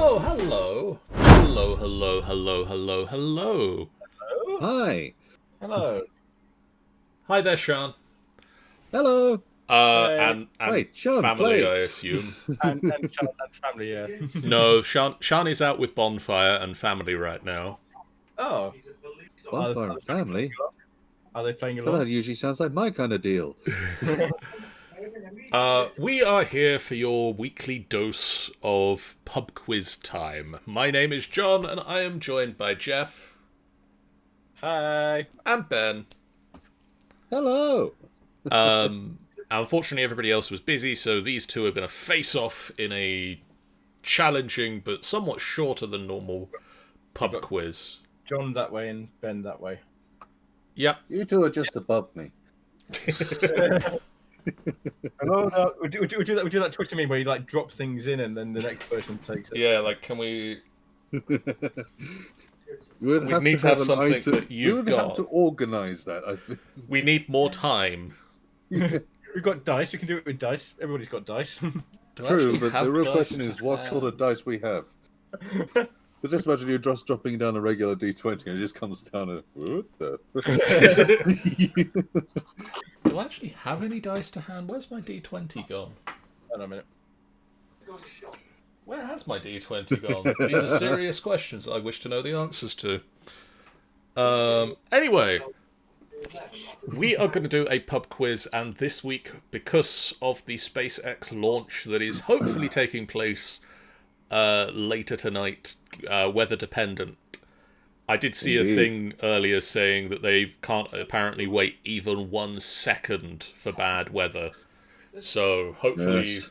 Oh, hello. Hello, hello, hello, hello, hello. Hello. Hi. Hello. Hi there, Sean. Hello. Hey. And Wait, Sean, family, play. I assume. And child and family, yeah. No, Sean is out with Bonfire and family right now. Oh. Bonfire and family? Are they playing Well, that along? usually sounds like my kind of deal. We are here for your weekly dose of pub quiz time. My name is John, and I am joined by Jeff Hi. and Ben. Hello. Unfortunately, everybody else was busy, so these two are going to face off in a challenging but somewhat shorter than normal pub quiz. John that way and Ben that way. Yep. You two are just above me. Oh, no, we do that Twitter meme where you like drop things in and then the next person takes it. Yeah, like, can we... We would We have need to to have an something item. that We you've would got. have to organise that, I think. We need more time. We've got dice. We can do it with dice. Everybody's got dice. Do I True, actually but have the real dice question to is what sort of hand? dice we have. But just imagine you just dropping down a regular D20 and it just comes down and... What the... Do I actually have any dice to hand? Where's my D20 gone? Hold on a minute. Where has my D20 gone? These are serious questions I wish to know the answers to. Anyway, we are going to do a pub quiz, and this week, because of the SpaceX launch that is hopefully taking place later tonight, weather dependent, I did see a thing earlier saying that they can't apparently wait even 1 second for bad weather. So hopefully... Yes.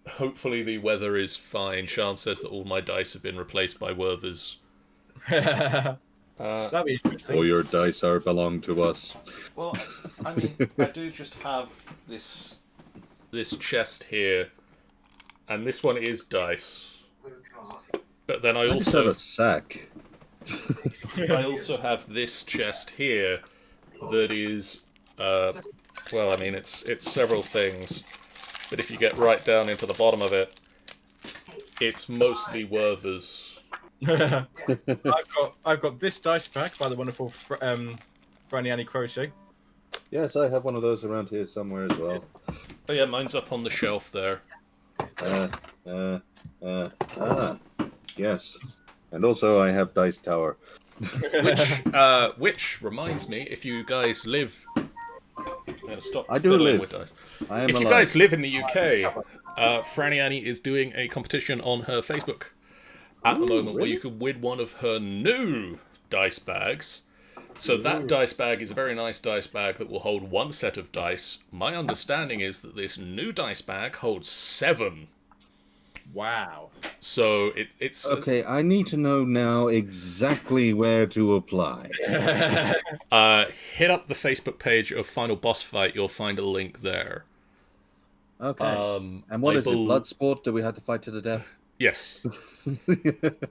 Hopefully the weather is fine. Sean says that all my dice have been replaced by Werther's. That'd be interesting. All your dice are belong to us. Well, I mean, I do just have this chest here, and this one is dice. But then I I just have also a sack. have this chest here that is well, I mean, it's several things. But if you get right down into the bottom of it, it's mostly Werther's. I've got this dice pack by the wonderful Franny Annie Crochet. Yes, I have one of those around here somewhere as well. Oh yeah, mine's up on the shelf there. Yes. And also I have Dice Tower. Which reminds me, if you guys live... I'm going to stop I do fiddling live. with dice. I am If you alive. guys live in the UK, Franny Annie is doing a competition on her Facebook at the moment where really? you can win one of her new dice bags. So that dice bag is a very nice dice bag that will hold 1 set of dice. My understanding is that this new dice bag holds 7. Wow. So it's Okay, I need to know now exactly where to apply. hit up the Facebook page of Final Boss Fight. You'll find a link there. Okay. And what is it? Blood sport? Do we have to fight to the death? Yes.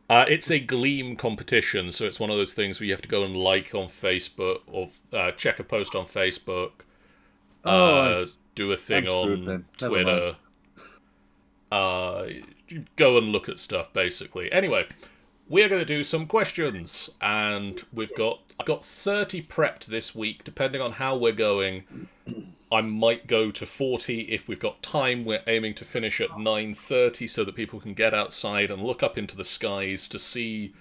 It's a Gleam competition, so it's one of those things where you have to go and like on Facebook or check a post on Facebook, do a thing I'm screwed on then. Never Twitter. You go and look at stuff, basically. Anyway, we're going to do some questions, and I've got 30 prepped this week, depending on how we're going. I might go to 40 if we've got time. We're aiming to finish at 9:30 so that people can get outside and look up into the skies to see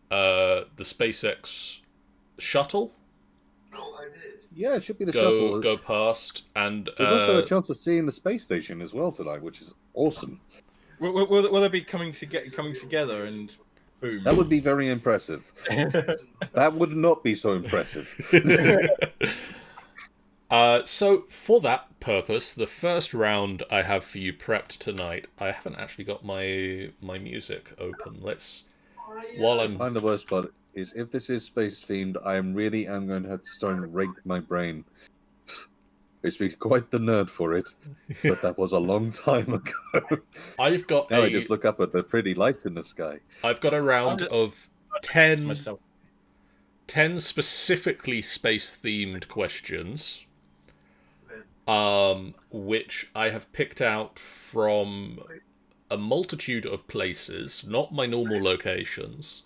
the SpaceX shuttle Yeah, it should be the shuttle. go past. And There's also a chance of seeing the space station as well tonight, which is awesome. Will they be coming together and boom? That would be very impressive. That would not be so impressive. So for that purpose, the first round I have for you prepped tonight. I haven't actually got my music open. While I'm And the worst part is, if this is space themed, I am going to have to start and rake my brain. I used to be quite the nerd for it, but that was a long time ago. I've got Now I just look up at the pretty lights in the sky. I've got a round of 10 myself. 10 specifically space-themed questions, which I have picked out from a a multitude of places, not my normal locations.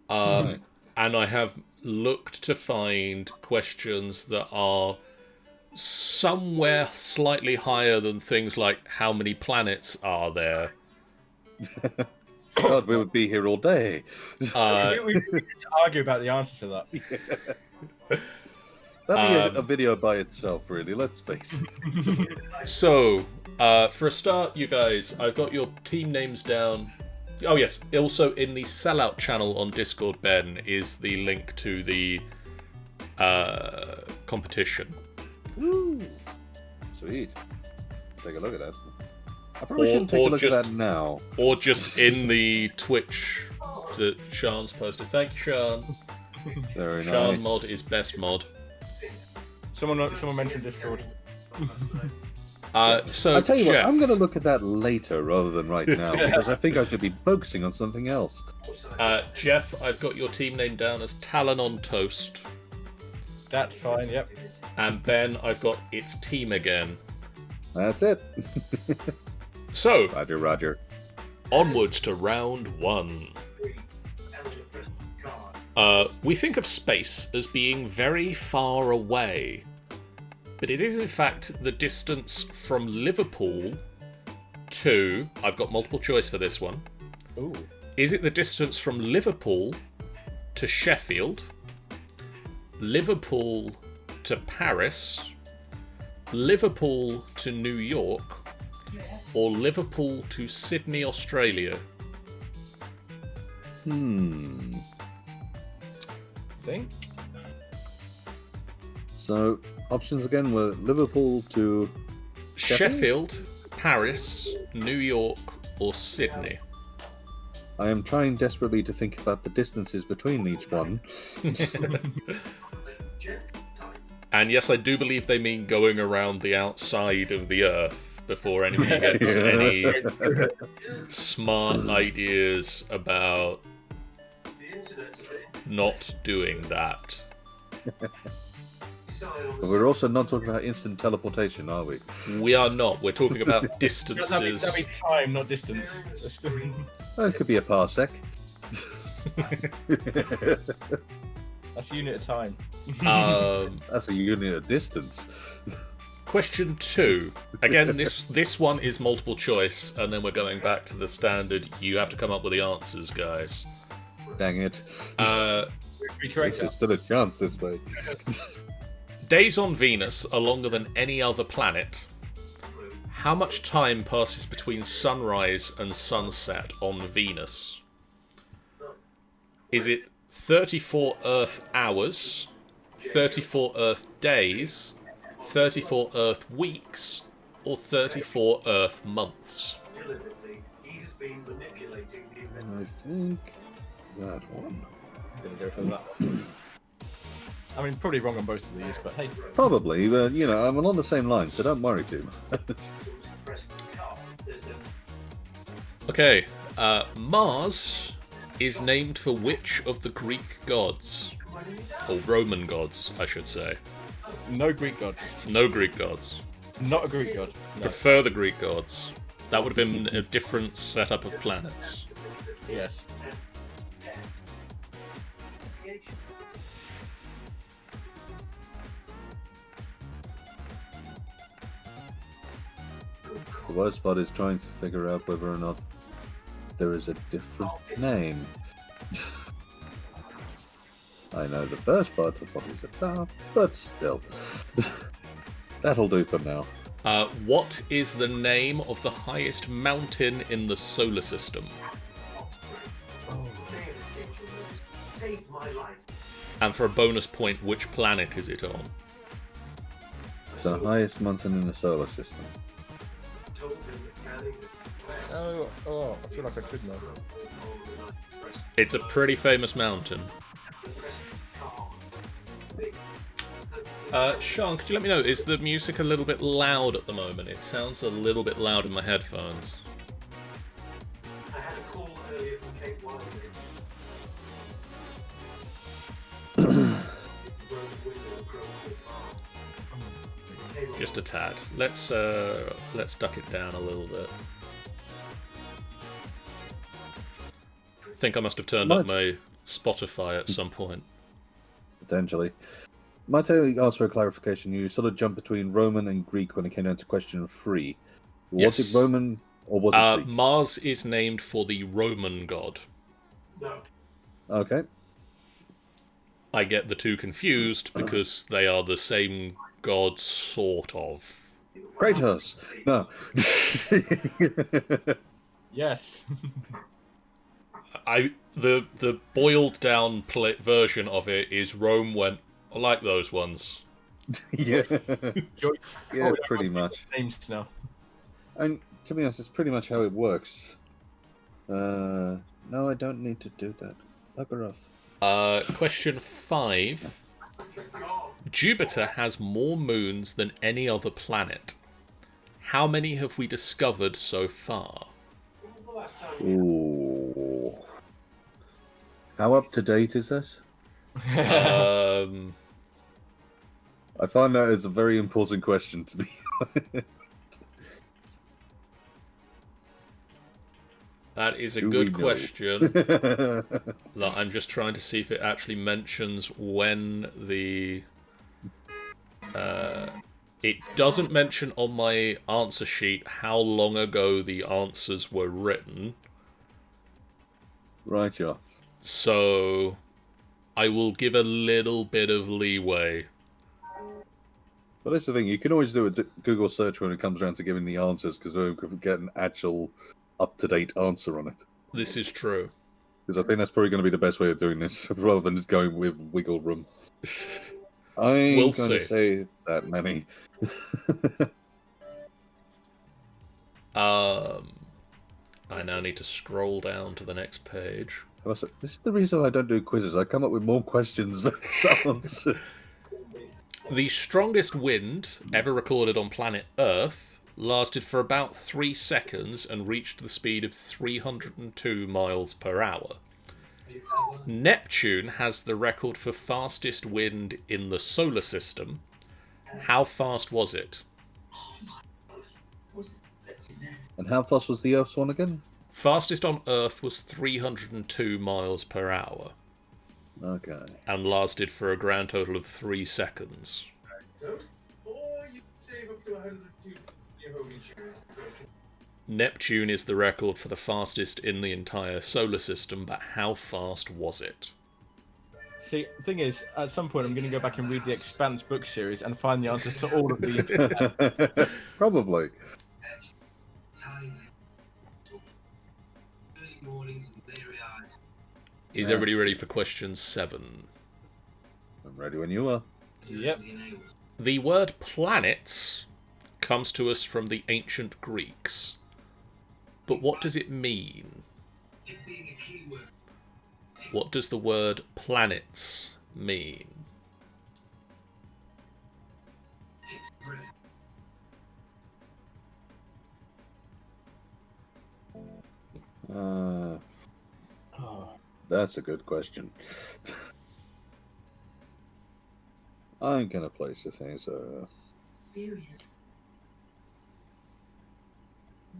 Right. And I have looked to find questions that are somewhere slightly higher than things like how many planets are there. God, we would be here all day. We could argue about the answer to that. That'd be a video by itself, really. Let's face it. So, for a start, you guys, I've got your team names down. Oh yes, also in the Sellout channel on Discord, Ben, is the link to the competition. Woo. Sweet. Take a look at that. I probably shouldn't take or a look just- at that now. Or just in the Twitch that Sean's posted. Thank you, Sean. Very Sean nice. mod is best mod. Someone mentioned Discord. So, I'll tell you Jeff, what, I'm going to look at that later rather than right now, because I think I should be focusing on something else. Jeff, I've got your team name down as Talon on Toast. That's fine. Yep. And Ben, I've got its team again. That's it. So, Roger, Roger. onwards to round 1. We think of space as being very far away, but it is in fact the distance from Liverpool to... I've got multiple choice for this one. Ooh. Is it the distance from Liverpool to Sheffield, Liverpool to Paris, Liverpool to New York, or Liverpool to Sydney, Australia? Think. So, options again were Liverpool to... Sheffield, Paris, New York, or Sydney? I am trying desperately to think about the distances between each one. And yes, I do believe they mean going around the outside of the Earth before anybody gets any smart ideas about not doing that. But we're also not talking about instant teleportation, are we? We are not. We're talking about That'd distances. be time, not distance. Well, it could be a parsec. That's a unit of time. That's a unit of distance. Question 2. Again, this one is multiple choice, and then we're going back to the standard. You have to come up with the answers, guys. Dang it. Be correct. There's still a chance this way. Days on Venus are longer than any other planet. How much time passes between sunrise and sunset on Venus? Is it 34 Earth hours, 34 Earth days, 34 Earth weeks, or 34 Earth months? I think that one. I'm gonna go for that one. I mean, probably wrong on both of these, but hey. Probably, but you know, I'm along the same line, so don't worry too much. Okay, Mars is named for which of the Greek gods? Or Roman gods, I should say. No Greek gods. No Greek gods. Not a Greek god. No. Prefer the Greek gods. That would have been a different setup of planets. Yes. The worst part is trying to figure out whether or not there is a different name. I know the first part will probably get that, but still. That'll do for now. What is the name of the highest mountain in the solar system? And for a bonus point, which planet is it on? It's the highest mountain in the solar system. Oh, I feel like I should know. It's a pretty famous mountain. Sean, could you let me know, is the music a little bit loud at the moment? It sounds a little bit loud in my headphones. I had a call earlier from Kate Wiley. Just a tad. Let's duck it down a little bit. think I must have turned up Might. my Spotify at some point. Potentially. Might I ask for a clarification? You sort of jumped between Roman and Greek when it came down to question 3. Was Yes. it Roman or was it Greek? Mars is named for the Roman god. No. Okay. I get the two confused because they are the same god, sort of. Kratos. No. Yes. The boiled down version of it is Rome went, I like those ones. yeah. You're- Yeah, oh, pretty much. Names now. And to be honest, that's pretty much how it works. No, I don't need to do that. Bugger off. Question 5. Jupiter has more moons than any other planet. How many have we discovered so far? Ooh. How up to date is this? Um, I find that is a very important question to be honest. that is a Do good we know? question. Like, I'm just trying to see if it actually mentions when the... it doesn't mention on my answer sheet how long ago the answers were written. Right, yeah. So I will give a little bit of leeway. But that's the thing, you can always do a Google search when it comes around to giving the answers, because we can get an actual up-to-date answer on it. This is true. Because I think that's probably going to be the best way of doing this, rather than just going with wiggle room. I ain't We'll going to see. say that many. I now need to scroll down to the next page. This is the reason I don't do quizzes. I come up with more questions than answers. The strongest wind ever recorded on planet Earth lasted for about 3 seconds and reached the speed of 302 miles per hour. Neptune has the record for fastest wind in the solar system. How fast was it? And how fast was the Earth's one again? Fastest on Earth was 302 miles per hour Okay. and lasted for a grand total of 3 seconds. Or you save up to 102 your home insurance. Neptune is the record for the fastest in the entire solar system, but how fast was it? See, the thing is, at some point I'm going to go back and read the Expanse book series and find the answers to all of these. Probably. Is Yeah. everybody ready for question 7? I'm ready when you are. Yep. The word planet comes to us from the ancient Greeks. But what does it mean? What does the word planets mean? That's a good question. I'm gonna place the thing, so Period.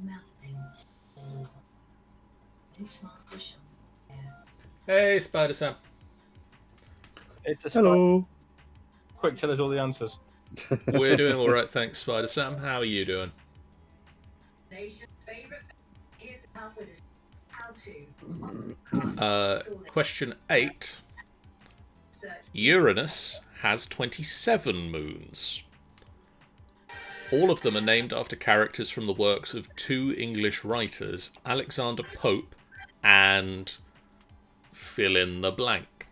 Melting. Master Shop. Hey, Spider Sam. It's a hello. Quick, tell us all the answers. We're doing all right, thanks, Spider Sam. How are you doing? Nation's favorite. Here's how for this. How to. Question 8. Search. Uranus has 27 moons. All of them are named after characters from the works of 2 English writers, Alexander Pope and fill in the blank.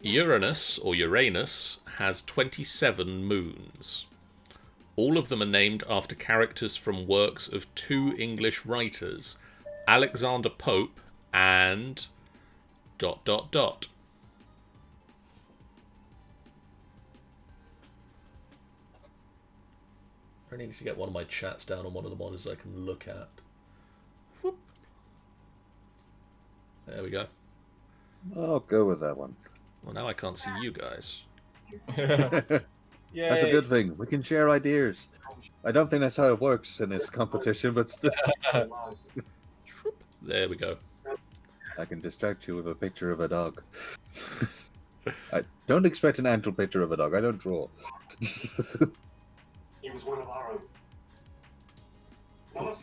Uranus, or Uranus, has 27 moons. All of them are named after characters from works of 2 English writers, Alexander Pope and... ... I need to get one of my chats down on one of the monitors I can look at. Whoop. There we go. I'll go with that one. Well, now I can't see you guys. Yeah. That's a good thing. We can share ideas. I don't think that's how it works in this competition, but still, There we go. I can distract you with a picture of a dog. I don't expect an actual picture of a dog. I don't draw. He was one of our own.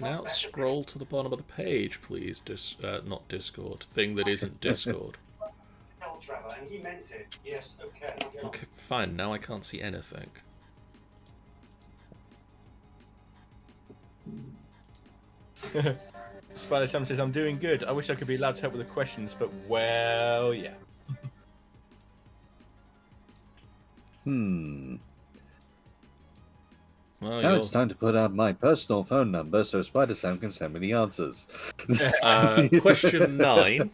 Now scroll to the bottom of the page, please. Not Discord. Thing that isn't Discord. Tell Trevor, and he meant it. Yes, okay. Okay, fine. Now I can't see anything. Spider Sam says, I'm doing good. I wish I could be allowed to help with the questions, but well, yeah. Hmm. Well, Now you're... it's time to put out my personal phone number so Spider Sam can send me the answers. Question 9.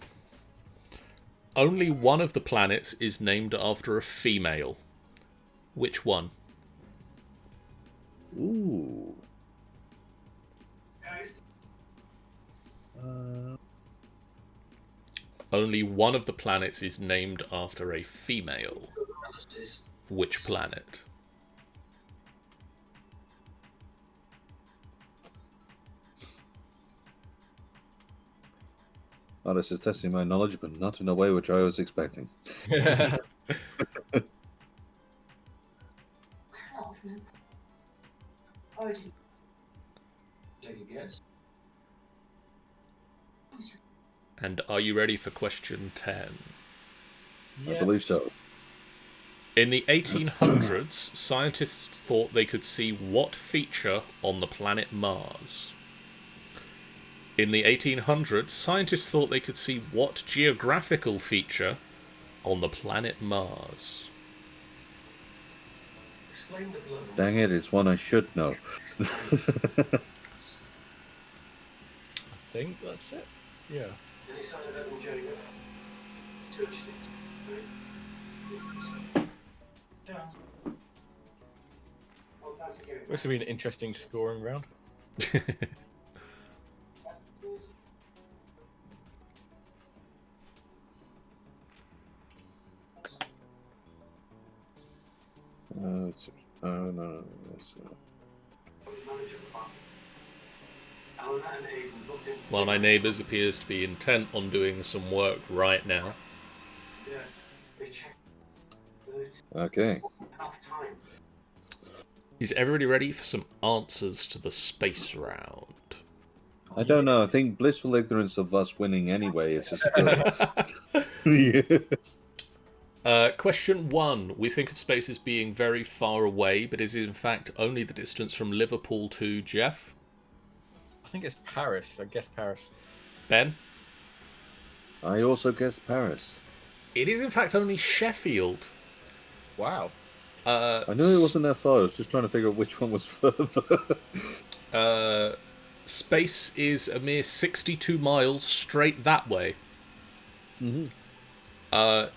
Only one of the planets is named after a female. Which one? Ooh. Only one of the planets is named after a female. Which planet? Oh, this is testing my knowledge, but not in a way which I was expecting. Take a guess. And are you ready for question 10? I believe so. In the 1800s, scientists thought they could see what feature on the planet Mars? In the 1800s, scientists thought they could see what geographical feature on the planet Mars? Explain the blow. Dang it, it's one I should know. I think that's it. Yeah. Any sign of Evan J. Touched it. Yeah. Well, thanks for getting This will be an interesting scoring round. No. One of my neighbours appears to be intent on doing some work right now. Yeah, they checked. Okay. Enough time. Is everybody ready for some answers to the space round? I don't know. I think blissful ignorance of us winning anyway is just good. Yeah. Question 1. We think of space as being very far away, but is it in fact only the distance from Liverpool to Jeff? I think it's Paris. I guess Paris. Ben? I also guessed Paris. It is in fact only Sheffield. Wow. I knew it wasn't that far. I was just trying to figure out which one was further. Space is a mere 62 miles straight that way. Mm-hmm.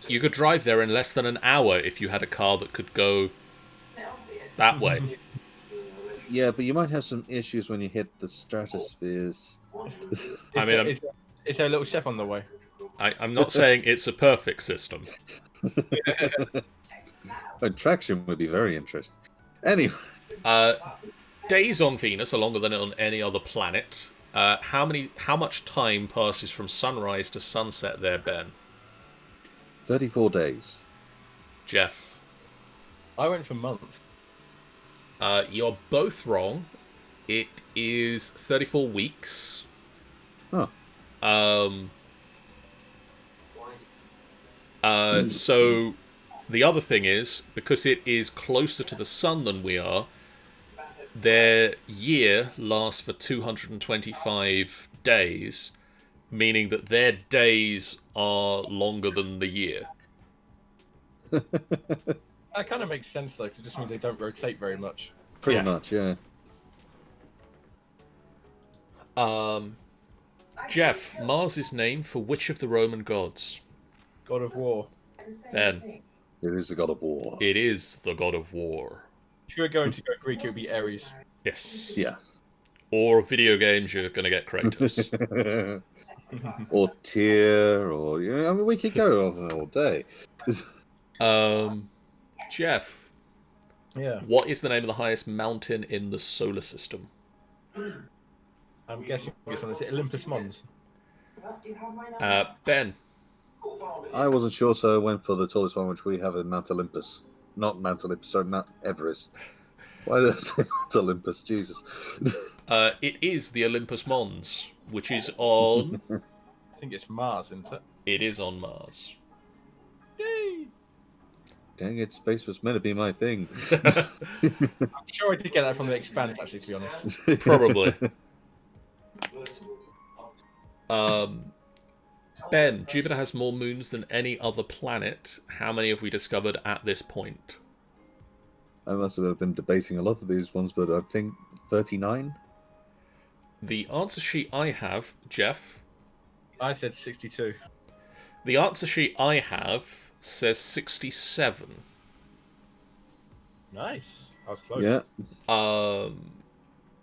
You could drive there in less than an hour if you had a car that could go that way. Yeah, but you might have some issues when you hit the stratospheres. I mean, is there a little chef on the way? I'm not saying it's a perfect system. Traction would be very interesting. Anyway. Days on Venus are longer than on any other planet. How much time passes from sunrise to sunset there, Ben? 34 days. Jeff? I went for months. You're both wrong. It is 34 weeks. Huh. So the other thing is, because it is closer to the sun than we are, their year lasts for 225 days, meaning that their days are longer than the year. That kind of makes sense, though, 'cause it just means they don't rotate very much. Pretty Yeah. much, yeah. Jeff, Mars is named for which of the Roman gods? God of War. Ben. It is the god of war. It is the god of war. If you were going to go Greek, it would be Ares. Yes. Yeah. Or video games, you're going to get Kratos. Or Tyr, or... I mean, we could go on all day. Jeff, Yeah. What is the name of the highest mountain in the solar system? I'm guessing this one is it Olympus Mons. Ben. I wasn't sure, so I went for the tallest one, which we have in Mount Olympus. Not Mount Olympus, sorry, Mount Everest. Why did I say Mount Olympus? Jesus. It is the Olympus Mons, which is on... I think it's Mars, isn't it? It is on Mars. Yay! Dang it, space was meant to be my thing. I'm sure I did get that from the Expanse, actually, to be honest. Probably. Ben, Jupiter has more moons than any other planet. How many have we discovered at this point? I must have been debating a lot of these ones, but I think 39? The answer sheet I have, Jeff. I said 62. The answer sheet I have says 67. Nice. I was close. Yeah.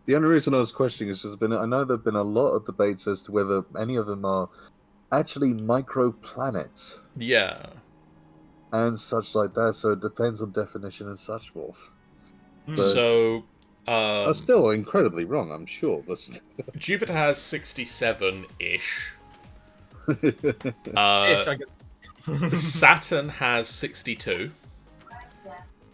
The only reason I was questioning is I know there have been a lot of debates as to whether any of them are actually microplanets Yeah. and such like that, so it depends on definition and such forth. But So, I'm still incredibly wrong, I'm sure, but Jupiter has 67-ish. Yes, I get... Saturn has 62.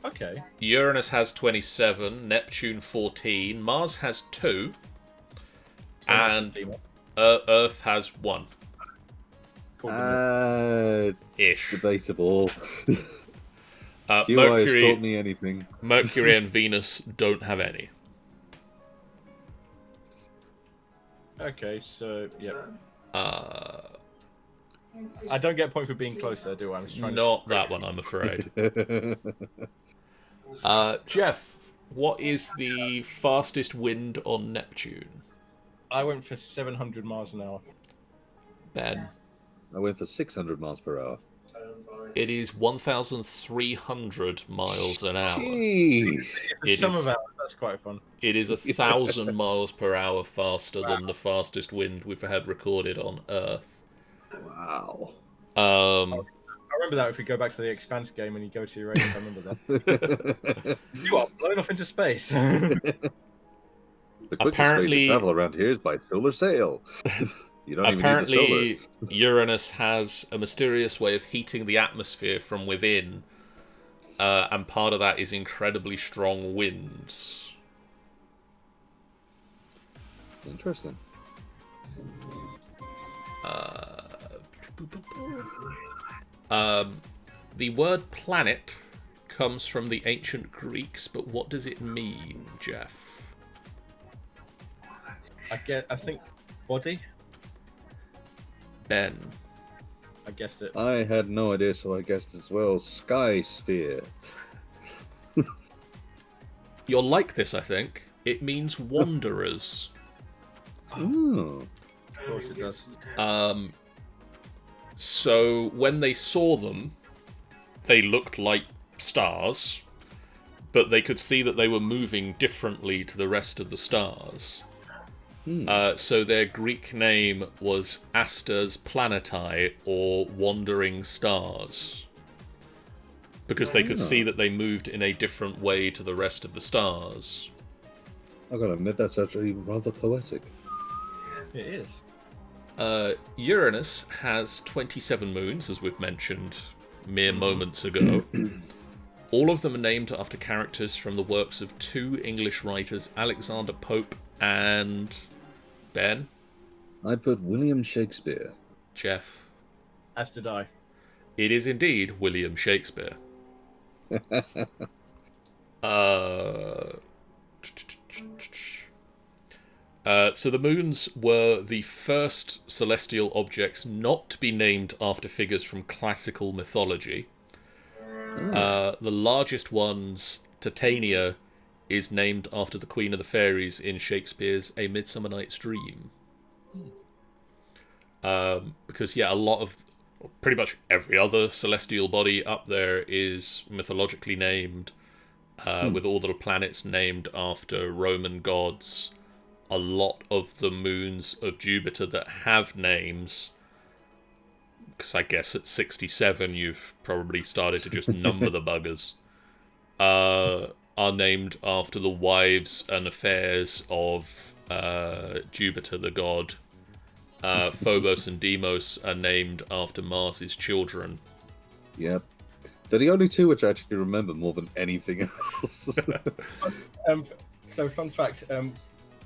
Okay. Uranus has 27. Neptune 14. Mars has 2. And Earth has 1. Ish. debatable. UI has Mercury, taught me anything. Mercury and Venus don't have any. Okay, so, yeah. Uh, I don't get a point for being close there, do I? I'm just trying not to... that one, I'm afraid. Jeff, what is the fastest wind on Neptune? I went for 700 miles an hour. Ben. I went for 600 miles per hour. It is 1,300 miles an hour. Jeez. It Some is- of that, that's quite fun. It is 1,000 miles per hour faster than the fastest wind we've had recorded on Earth. Wow. I remember that if we go back to the Expanse game and you go to your race, I remember that. You are blown off into space. The quickest way Apparently- to travel around here is by solar sail. You don't even need the Apparently, Uranus has a mysterious way of heating the atmosphere from within, and part of that is incredibly strong winds. solar. Interesting. The word planet comes from the ancient Greeks, but what does it mean, Jeff? I think body. Ben. I guessed it. I had no idea, so I guessed as well. Sky sphere. You're like this, I think. It means wanderers. Ooh. Of course it does. So when they saw them, they looked like stars, but they could see that they were moving differently to the rest of the stars. So their Greek name was Asters Planetae, or Wandering Stars, because they could see that they moved in a different way to the rest of the stars. I gotta admit, that's actually rather poetic. It is. Uranus has 27 moons, as we've mentioned mere moments ago. All of them are named after characters from the works of two English writers, Alexander Pope and... Ben? I put William Shakespeare. Jeff? As did I. It is indeed William Shakespeare. So the moons were the first celestial objects not to be named after figures from classical mythology. The largest ones, Titania, is named after the Queen of the Fairies in Shakespeare's A Midsummer Night's Dream. Because, yeah, a lot of... pretty much every other celestial body up there is mythologically named, with all the planets named after Roman gods. A lot of the moons of Jupiter that have names, because I guess at 67 you've probably started to just number the buggers, are named after the wives and affairs of Jupiter the god. Phobos and Deimos are named after Mars's children. Yep. They're the only two which I actually remember more than anything else. So fun fact,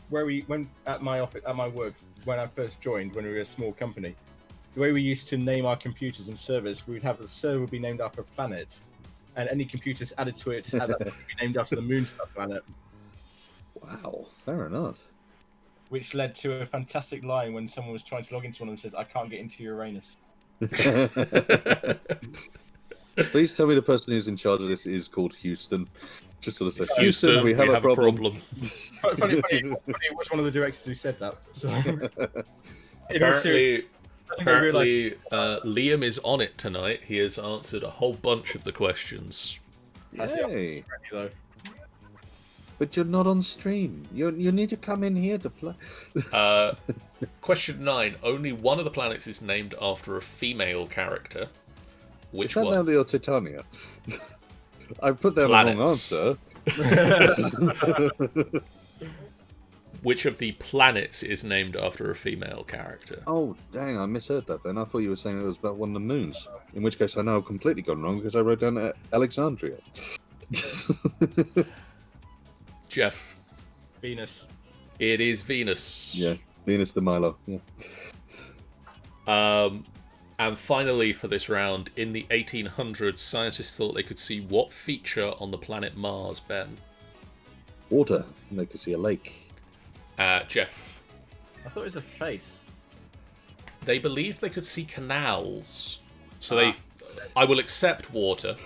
when at my office, at my work, when I first joined, when we were a small company, the way we used to name our computers and servers, we would have the server be named after a planet, and any computers added to it would be named after the Moonstar planet. Wow, fair enough. Which led to a fantastic line when someone was trying to log into one and says, "I can't get into Uranus." Please tell me the person who's in charge of this is called Houston. Just sort of say, Houston, we have a problem. Funny, it was one of the directors who said that. So, Apparently, Liam is on it tonight. He has answered a whole bunch of the questions. Yay. But you're not on stream. You need to come in here to play. Question 9. Only one of the planets is named after a female character. Which Is that one? Nalia or Titania? I put down Planets. the wrong answer. Which of the planets is named after a female character? Oh, dang, I misheard that then. I thought you were saying it was about one of the moons. In which case I know I've completely gone wrong because I wrote down Alexandria. Jeff. Venus. It is Venus. Yeah, Venus de Milo. Yeah. And finally, for this round, in the 1800s, scientists thought they could see what feature on the planet Mars, Ben? Water. And they could see a lake. Jeff. I thought it was a face. They believed they could see canals. So I will accept water.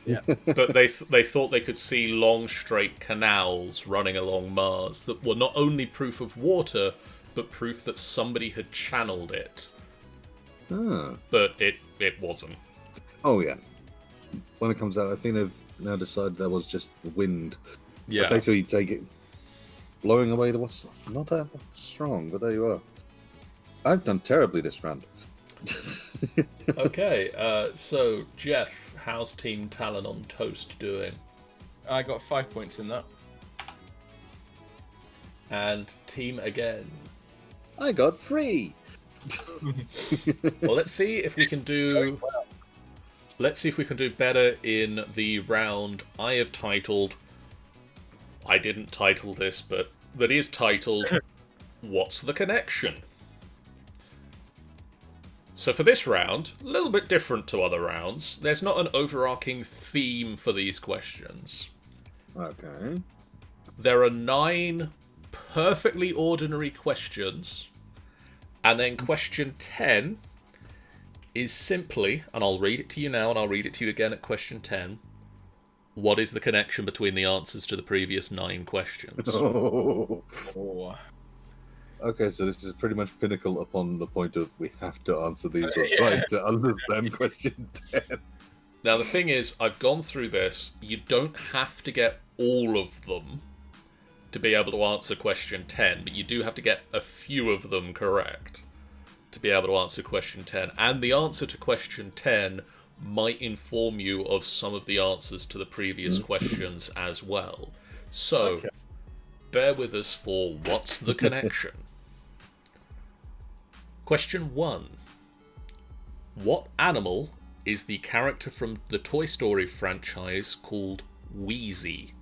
Yeah. But they thought they could see long, straight canals running along Mars that were not only proof of water, but proof that somebody had channeled it. Ah. But it wasn't. Oh, yeah. When it comes out, I think they've now decided that was just wind. Yeah. Effectively take it, blowing away the what's not that strong, but there you are. I've done terribly this round. Okay, so Jeff, how's Team Talon on Toast doing? I got 5 points in that. And Team Again. I got 3. Well, let's see if we can do. Let's see if we can do better in the round I have titled. I didn't title this, but that is titled "What's the Connection?" So for this round, a little bit different to other rounds. There's not an overarching theme for these questions. Okay. There are 9 perfectly ordinary questions. And then question 10 is simply, and I'll read it to you now and I'll read it to you again at question 10. What is the connection between the answers to the previous 9 questions? Oh. Oh. Okay, so this is pretty much pinnacle upon the point of we have to answer these or try to understand question 10. Now the thing is, I've gone through this. You don't have to get all of them to be able to answer question 10, but you do have to get a few of them correct to be able to answer question 10. And the answer to question 10 might inform you of some of the answers to the previous questions as well. So, bear with us for What's the Connection? Question 1. What animal is the character from the Toy Story franchise called Wheezy?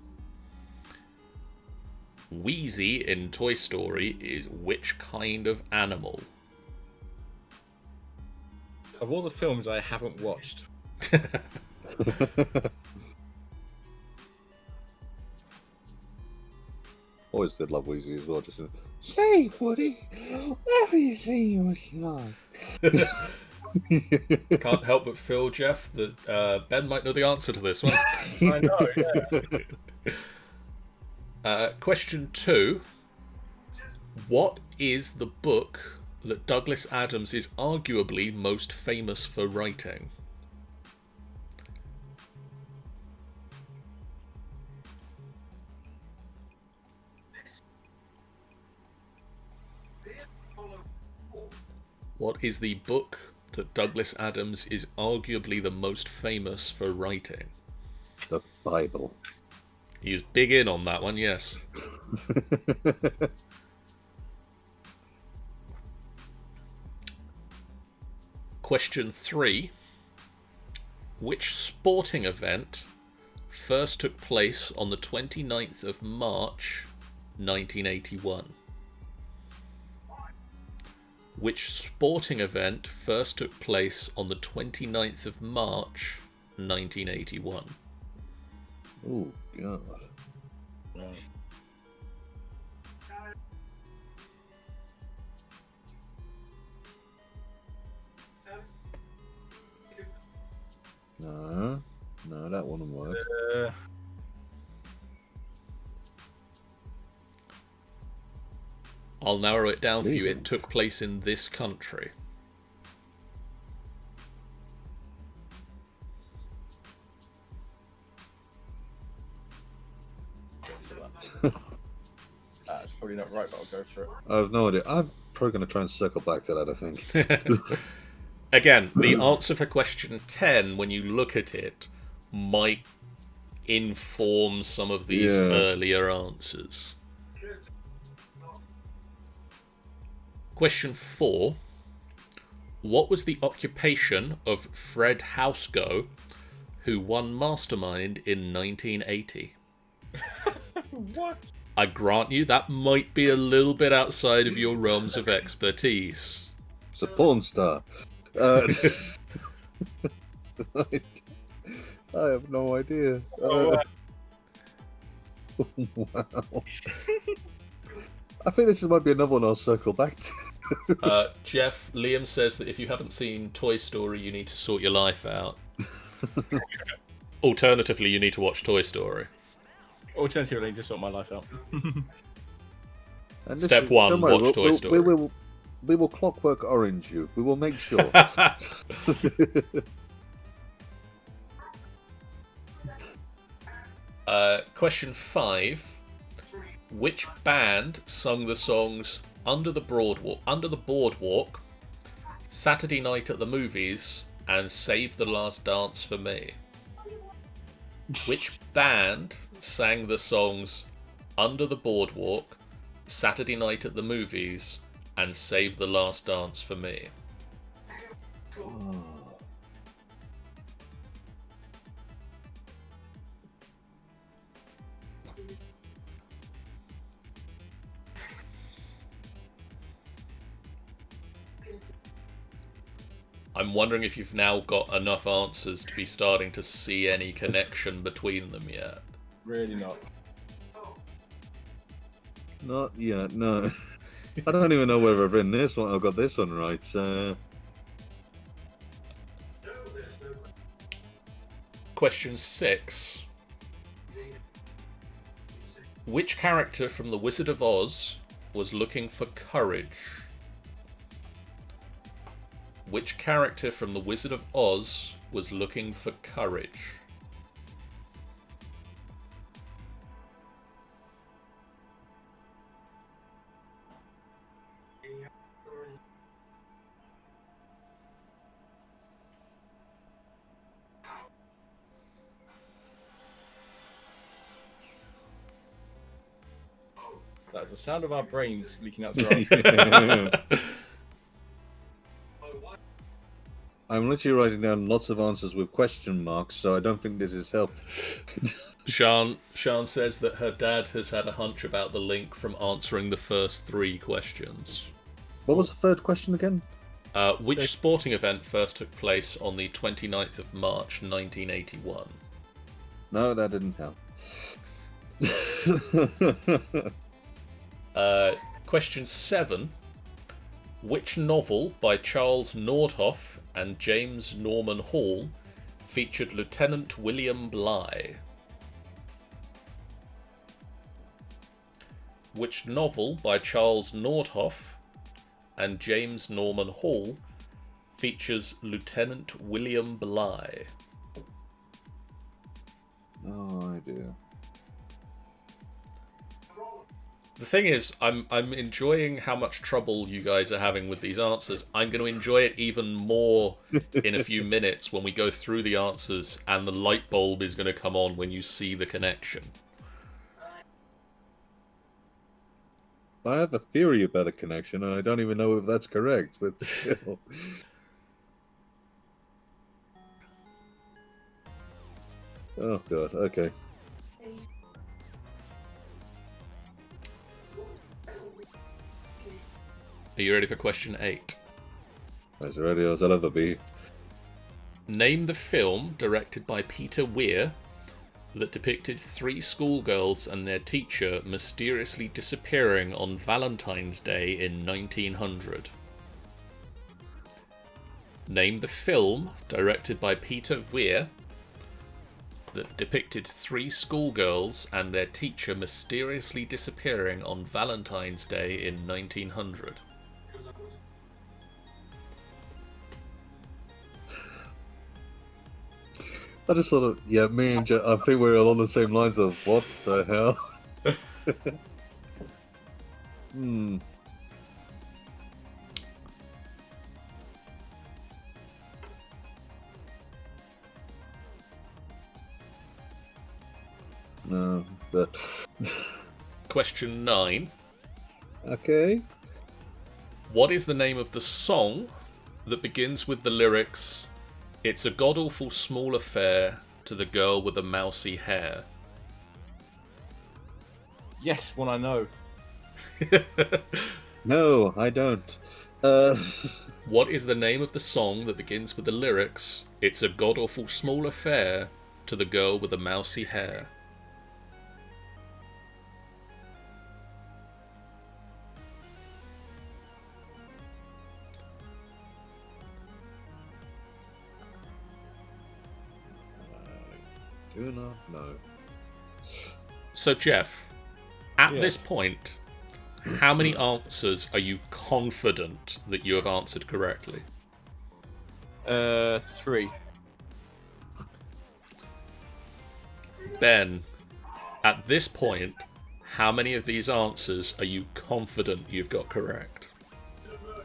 Wheezy in Toy Story is which kind of animal? Of all the films I haven't watched, Always did love Wheezy as well. Just say, Woody, everything you was like. Can't help but feel, Jeff, that Ben might know the answer to this one. I know. Yeah. Question 2. What is the book that Douglas Adams is arguably most famous for writing? What is the book that Douglas Adams is arguably the most famous for writing? The Bible. He was big in on that one, yes. Question 3. Which sporting event first took place on the 29th of March, 1981? Which sporting event first took place on the 29th of March, 1981? Oh, God. No, that wouldn't work. I'll narrow it down for you. It took place in this country. That's probably not right, but I'll go for it. I have no idea. I'm probably going to try and circle back to that, I think. Again, the answer for question 10, when you look at it, might inform some of these earlier answers. Question 4. What was the occupation of Fred Housego, who won Mastermind in 1980? What? I grant you that might be a little bit outside of your realms of expertise. It's a porn star. I have no idea. Wow. I think this might be another one I'll circle back to. Jeff, Liam says that if you haven't seen Toy Story, you need to sort your life out. Alternatively, you need to watch Toy Story. Alternatively, just sort my life out. And Step 1, don't worry, watch Toy Story. We will Clockwork Orange you. We will make sure. Question 5. Which band sung the songs Under the Boardwalk, Saturday Night at the Movies, and Save the Last Dance for Me? Which band sang the songs Under the Boardwalk, Saturday Night at the Movies, and Save the Last Dance for Me? I'm wondering if you've now got enough answers to be starting to see any connection between them yet. Really not. Not yet, no. I don't even know whether I've written this one. I've got this one right. Question 6. Which character from The Wizard of Oz was looking for courage? Which character from The Wizard of Oz was looking for courage? That's the sound of our brains leaking out the wrong. I'm literally writing down lots of answers with question marks, so I don't think this is help. Sian says that her dad has had a hunch about the link from answering the first 3 questions. What was the third question again? Which sporting event first took place on the 29th of March 1981? No, that didn't help. Question 7. Which novel by Charles Nordhoff and James Norman Hall featured Lieutenant William Bligh? Which novel by Charles Nordhoff and James Norman Hall features Lieutenant William Bligh? No idea. The thing is, I'm enjoying how much trouble you guys are having with these answers. I'm going to enjoy it even more in a few minutes when we go through the answers and the light bulb is going to come on when you see the connection. I have a theory about a connection, and I don't even know if that's correct, but still. Oh god, okay. Are you ready for question 8? As ready as I'll ever be. Name the film directed by Peter Weir that depicted 3 schoolgirls and their teacher mysteriously disappearing on Valentine's Day in 1900. Name the film directed by Peter Weir that depicted 3 schoolgirls and their teacher mysteriously disappearing on Valentine's Day in 1900. I just thought, yeah, me and I think we're along the same lines of what the hell. Hmm. No, but Question 9. okay. What is the name of the song that begins with the lyrics, "It's a god-awful small affair to the girl with the mousy hair"? Yes, one I know. No, I don't. What is the name of the song that begins with the lyrics, "It's a god-awful small affair to the girl with the mousy hair"? Do not know. So, Jeff, at Yeah. this point, how many answers are you confident that you have answered correctly? 3. Ben, at this point, how many of these answers are you confident you've got correct?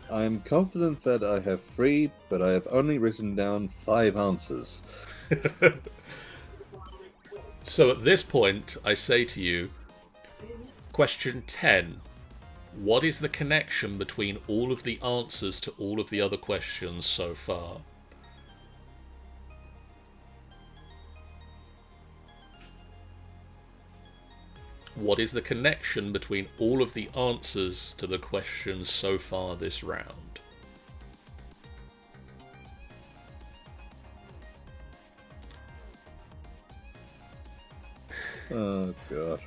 I'm confident that I have 3, but I have only written down 5 answers. So at this point, I say to you, question 10. What is the connection between all of the answers to all of the other questions so far? What is the connection between all of the answers to the questions so far this round? Oh god.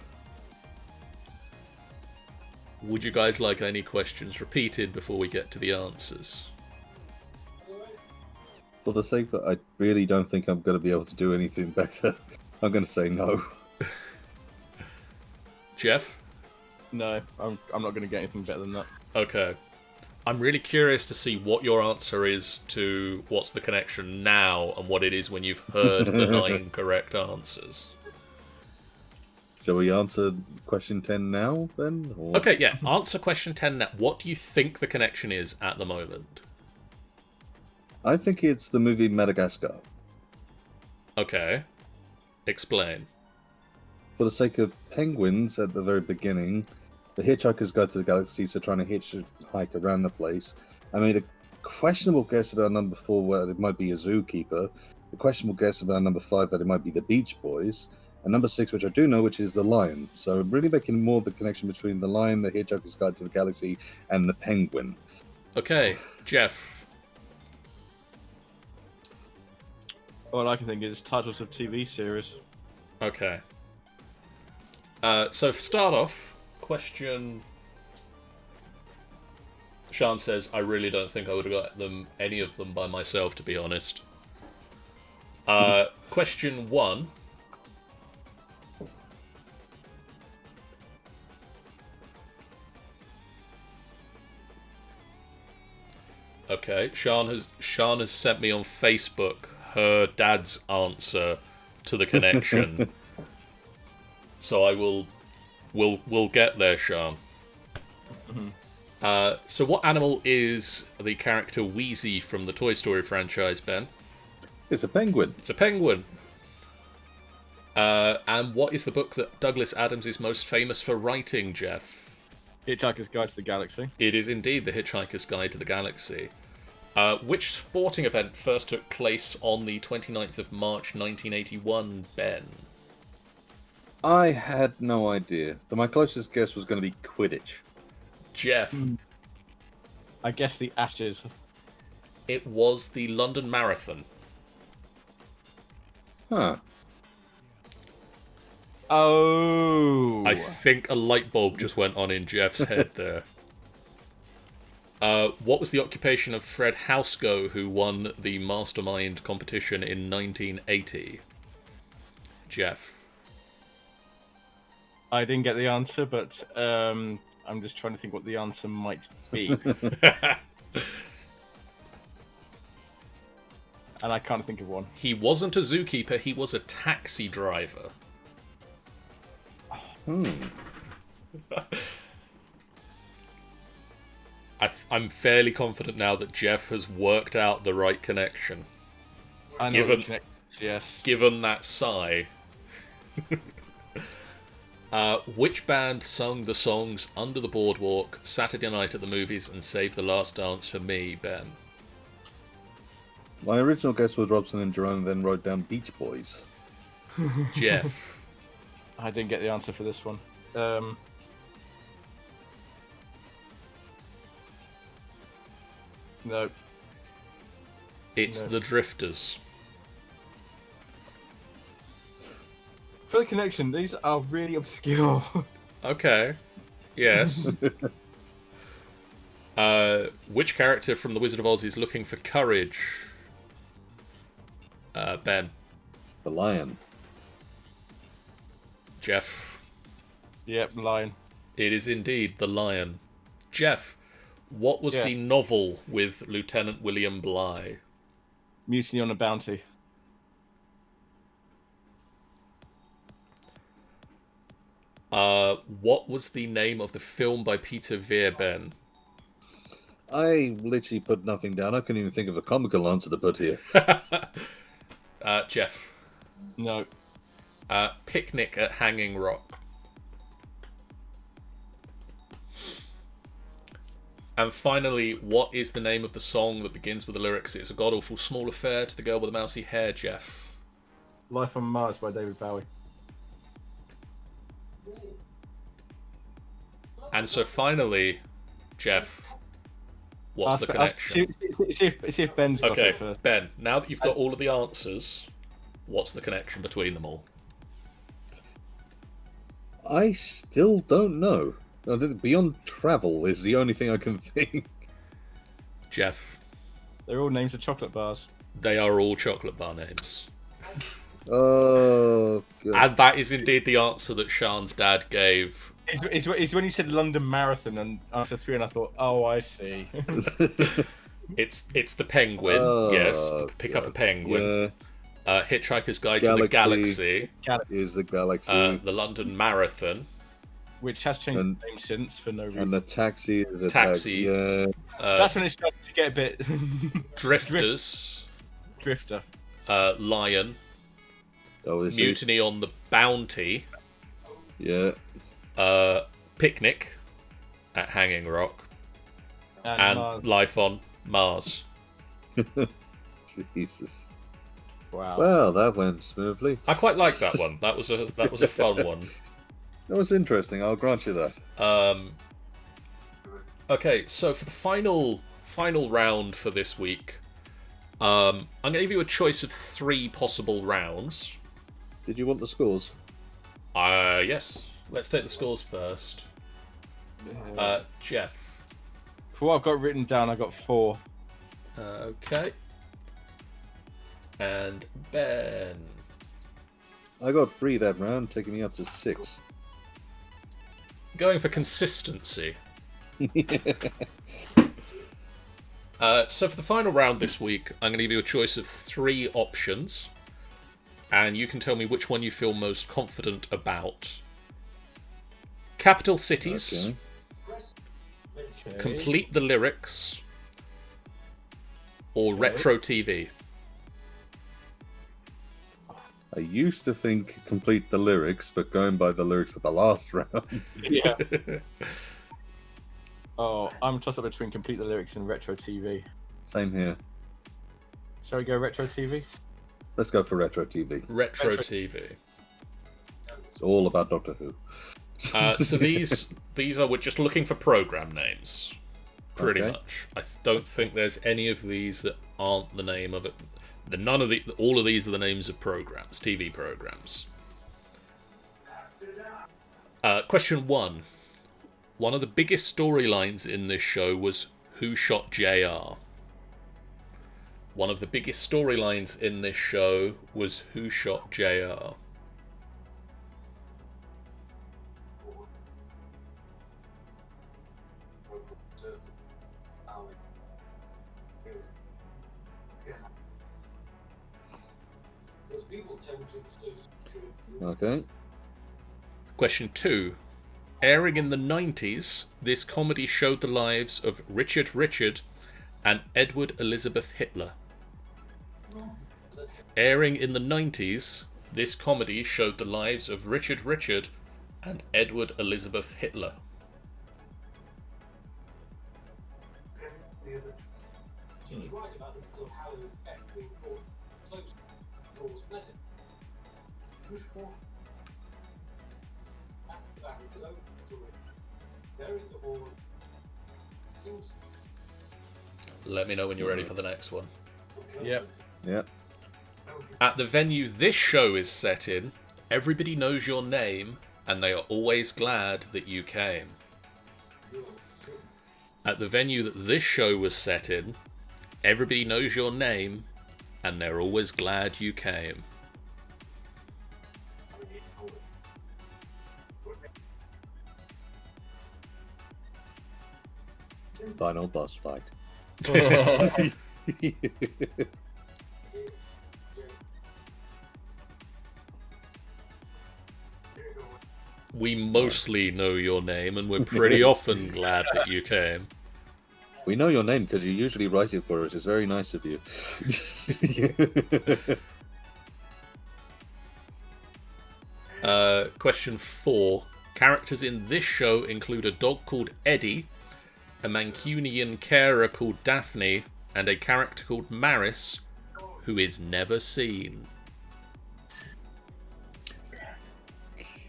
Would you guys like any questions repeated before we get to the answers? For the sake that I really don't think I'm going to be able to do anything better, I'm going to say no. Jeff? No, I'm not going to get anything better than that. Okay. I'm really curious to see what your answer is to what's the connection now and what it is when you've heard the 9 correct answers. Shall we answer question 10 now, then? Or... Okay, yeah. Answer question 10 now. What do you think the connection is at the moment? I think it's the movie Madagascar. Okay. Explain. For the sake of penguins at the very beginning, the Hitchhiker's Guide to the Galaxy, so trying to hitchhike around the place. I made a questionable guess about number 4, where it might be a zookeeper. A questionable guess about number 5, that it might be the Beach Boys. And number 6, which I do know, which is the lion. So I'm really making more of the connection between the lion, the Hitchhiker's Guide to the Galaxy, and the penguin. Okay, Jeff. All I can think is titles of TV series. Okay. So for start off, question... Sean says, I really don't think I would have got any of them by myself, to be honest. Question 1. Okay, Sean has sent me on Facebook her dad's answer to the connection. So I we'll get there, Sean. So what animal is the character Wheezy from the Toy Story franchise, Ben? It's a penguin. It's a penguin. And what is the book that Douglas Adams is most famous for writing, Jeff? Hitchhiker's Guide to the Galaxy. It is indeed The Hitchhiker's Guide to the Galaxy. Which sporting event first took place on the 29th of March 1981, Ben? I had no idea, but my closest guess was going to be Quidditch. Jeff. I guess the Ashes. It was the London Marathon. Huh. Oh. I think a light bulb just went on in Jeff's head there. What was the occupation of Fred Housego, who won the Mastermind competition in 1980? Jeff. I didn't get the answer, but I'm just trying to think what the answer might be. And I can't think of one. He wasn't a zookeeper, he was a taxi driver. I'm fairly confident now that Jeff has worked out the right connection. I know Given- the connection, yes. Given that sigh. Which band sung the songs Under the Boardwalk, Saturday Night at the Movies, and Save the Last Dance for Me, Ben? My original guess was Robson and Jerome, then wrote down Beach Boys. Jeff. I didn't get the answer for this one. No. It's No. the Drifters. For the connection, these are really obscure. Okay. Yes. Which character from The Wizard of Oz is looking for courage? Ben. The Lion. Jeff. Yep, Lion. It is indeed the Lion. Jeff, what was Yes. the novel with Lieutenant William Bligh? Mutiny on a Bounty. What was the name of the film by Peter Veer, Ben? I literally put nothing down. I couldn't even think of a comical answer to put here. Jeff. No. Picnic at Hanging Rock. And finally, what is the name of the song that begins with the lyrics, "It's a god-awful small affair to the girl with the mousy hair," Jeff? Life on Mars by David Bowie. And so finally, Jeff, what's the connection? See if Ben's got Okay, it first. Ben, now that you've got all of the answers, what's the connection between them all? I still don't know. I think Beyond Travel is the only thing I can think. Jeff, They're all names of chocolate bars. they are all chocolate bar names. Oh, God. And that is indeed the answer that Sean's dad gave. It's when you said London Marathon and answer 3, and I thought, oh, I see. It's the penguin, Oh, yes. Pick up a penguin. Hitchhiker's Guide to the Galaxy. Is the Galaxy. The London Marathon. Which has changed And- its name since for no reason. and the Taxi is a Taxi. Yeah. That's when it started to get a bit Drifters. drifter. Lion. Obviously. Mutiny on the Bounty. Yeah. Picnic at Hanging Rock. And Mars. Life on Mars. Jesus. Wow. Well, that went smoothly. I quite like that one. That was a fun one. That was interesting. I'll grant you that. Okay, so for the final round for this week, I'm going to give you a choice of 3 possible rounds. Did you want the scores? Yes. Let's take the scores first. Jeff. For what I've got written down, I got 4. Okay. And Ben. I got 3 that round, taking me up to 6. Going for consistency. So for the final round this week, I'm going to give you a choice of 3 options, and you can tell me which one you feel most confident about. Capital cities, Okay. complete the lyrics, or retro TV. I used to think complete the lyrics, but going by the lyrics of the last round. Yeah. Oh, I'm tossed up between Complete the Lyrics and Retro TV. Same here. Shall we go Retro TV? Let's go for retro TV. Retro Retro- TV. It's all about Doctor Who. So these are, we're just looking for program names, pretty Okay. much. I don't think there's any of these that aren't the name of it. None of the, all of these are the names of programs, TV programs. Question 1. One of the biggest storylines in this show was Who Shot JR? One of the biggest storylines in this show was Who Shot JR? Because people tend to associate Okay. Question 2. Airing in the 90s, this comedy showed the lives of Richard and Edward Elizabeth Hitler. Airing in the 90s, this comedy showed the lives of Richard and Edward Elizabeth Hitler. She's right about the sort of Hallow's effect being called close cause method. Who's for? After that, it was open to it. There is the hall. King's. Let me know when you're ready for the next one. Yep. Yep. At the venue this show is set in, everybody knows your name and they are always glad that you came. At the venue that this show was set in, everybody knows your name and they're always glad you came. Final boss fight. We mostly know your name and we're pretty often glad that you came. We know your name because you usually write it for us. It's very nice of you. Question 4. Characters in this show include a dog called Eddie, a Mancunian carer called Daphne, and a character called Maris, who is never seen.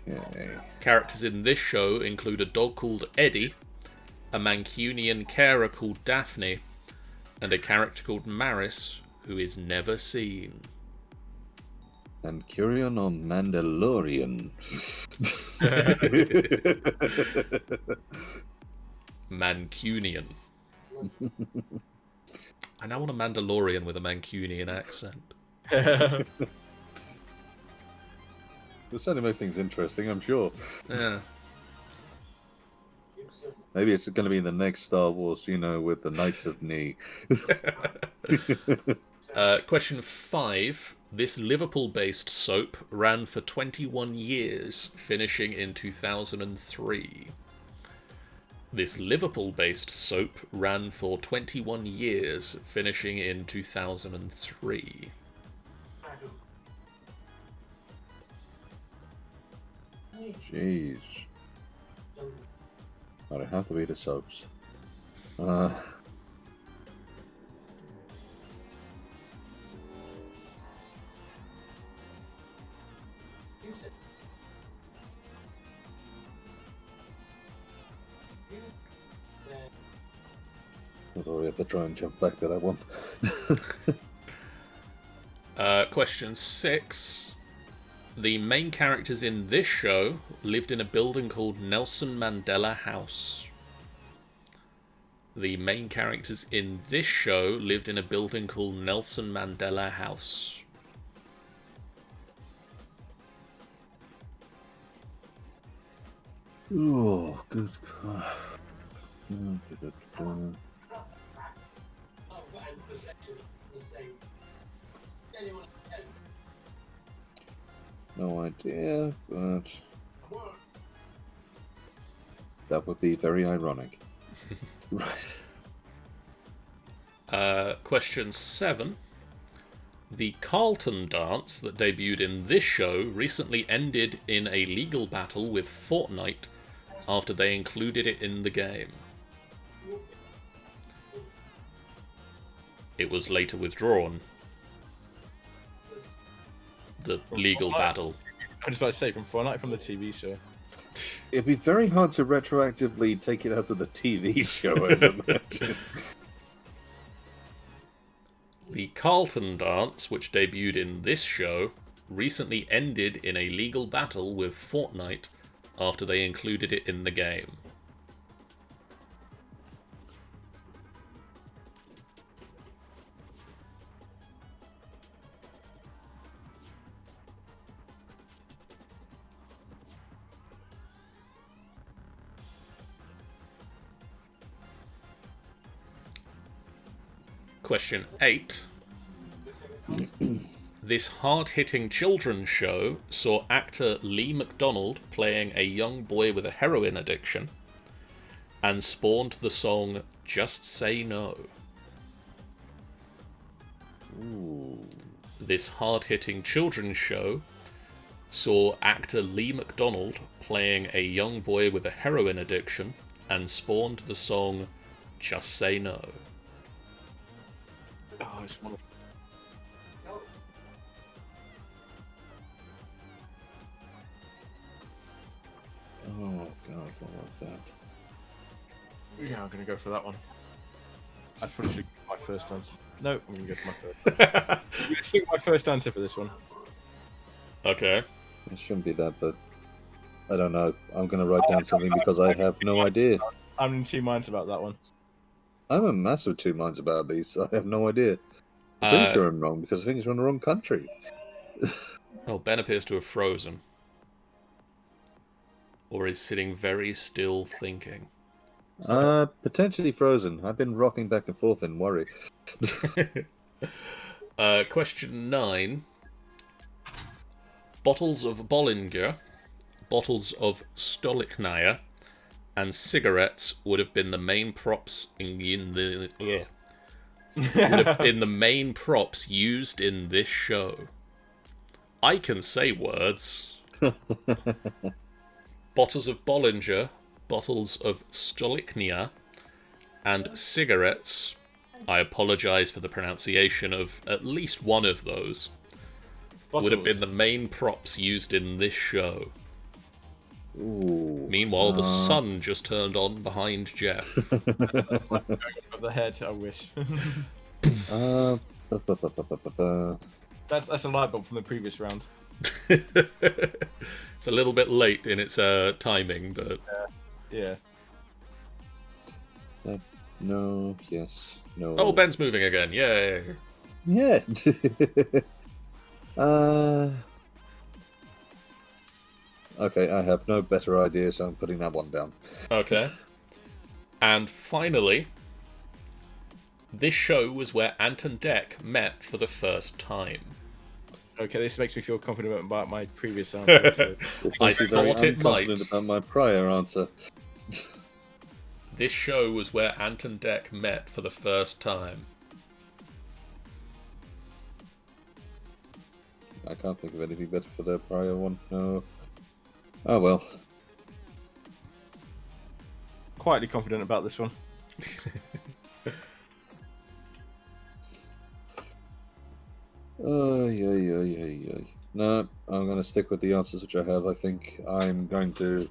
Okay. Characters in this show include a dog called Eddie, a Mancunian carer called Daphne, and a character called Maris, who is never seen. And Curion or Mandalorian. Mancunian. I now want a Mandalorian with a Mancunian accent. It'll certainly make things interesting, I'm sure. Yeah. Maybe it's going to be in the next Star Wars, you know, with the Knights of Ni. Question 5. This Liverpool-based soap ran for 21 years, finishing in 2003. This Liverpool-based soap ran for 21 years, finishing in 2003. Jeez. I'd have to be the soaps. I thought we have to try and jump back to that one. Question 6. The main characters in this show lived in a building called Nelson Mandela House. The main characters in this show lived in a building called Nelson Mandela House. Oh, good God. And possession of the same. Anyone attend? No idea, but that would be very ironic. Right. Question 7. The Carlton dance that debuted in this show recently ended in a legal battle with Fortnite after they included it in the game. It was later withdrawn. The legal Fortnite? battle. I was about to say from Fortnite, from the TV show. It'd be very hard to retroactively take it out of the TV show, I'd imagine. The Carlton dance, which debuted in this show, recently ended in a legal battle with Fortnite after they included it in the game. Question 8. This hard-hitting children's show saw actor Lee McDonald playing a young boy with a heroin addiction and spawned the song Just Say No. Ooh. This hard-hitting children's show saw actor Lee McDonald playing a young boy with a heroin addiction and spawned the song Just Say No. Oh, it's wonderful. Oh, God, what was that? Yeah, I'm going to go for that one. I probably should go my first answer. No, I'm going to go for my first. I'm going to stick with my first answer for this one. Okay. It shouldn't be that, but I don't know. I'm going to write down something because I have no idea. I'm in two minds about that one. I'm in massive two minds about these. I have no idea. I'm pretty sure I'm wrong because I think it's from the wrong country. Oh, Ben appears to have frozen. Or is sitting very still thinking. Potentially frozen. I've been rocking back and forth in worry. Question 9. Bottles of Bollinger, bottles of Stolichnaya, and cigarettes would have been the main props in the... would have been the main props used in this show. I can say words. Bottles of Bollinger, bottles of Stolichnaya, and cigarettes. I apologise for the pronunciation of at least one of those. Would have been the main props used in this show. Ooh. Meanwhile, the sun just turned on behind Jeff. Of the head, I wish. That's a light bulb from the previous round. It's a little bit late in its timing, but... Yeah. No, yes, no. Oh, Ben's moving again, yay! Yeah. Okay, I have no better idea, so I'm putting that one down. Okay. And finally, this show was where Ant and Dec met for the first time. Okay, this makes me feel confident about my previous answer. So. Which I makes me very thought it might. unconfident about my prior answer. This show was where Ant and Dec met for the first time. I can't think of anything better for the prior one. No. Oh well. Quietly confident about this one. Yeah. No, I'm going to stick with the answers which I have. I think I'm going to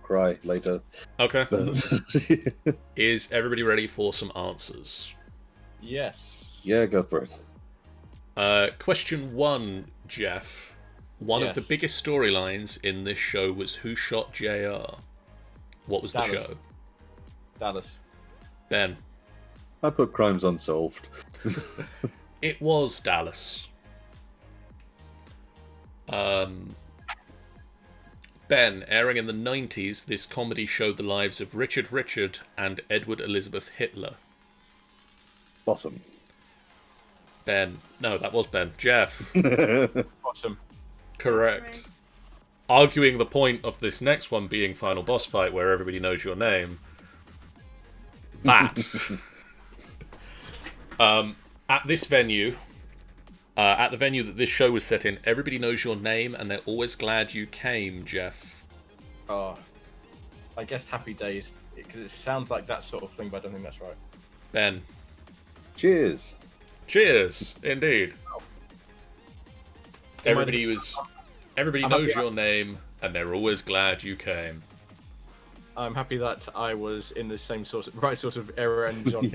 cry later. Okay. But Is everybody ready for some answers? Yes. yeah, go for it. Question 1, Jeff. One of the Yes. biggest storylines in this show was Who Shot JR? What was the Dallas. show? Dallas. Ben. I put Crimes Unsolved. It was Dallas. Ben, airing in the 90s, this comedy showed the lives of Richard and Edward Elizabeth Hitler. Bottom. Ben. No, that was Ben. Jeff. Awesome. Correct. Arguing the point of this next one being Final Boss Fight, where everybody knows your name. That. At this venue, at the venue that this show was set in, everybody knows your name and they're always glad you came, Jeff. Oh. I guess Happy Days, because it sounds like that sort of thing, but I don't think that's right. Ben. Cheers. Cheers, indeed. Everybody I'm knows happy- your name, and they're always glad you came. I'm happy that I was in the same right sort of era and genre.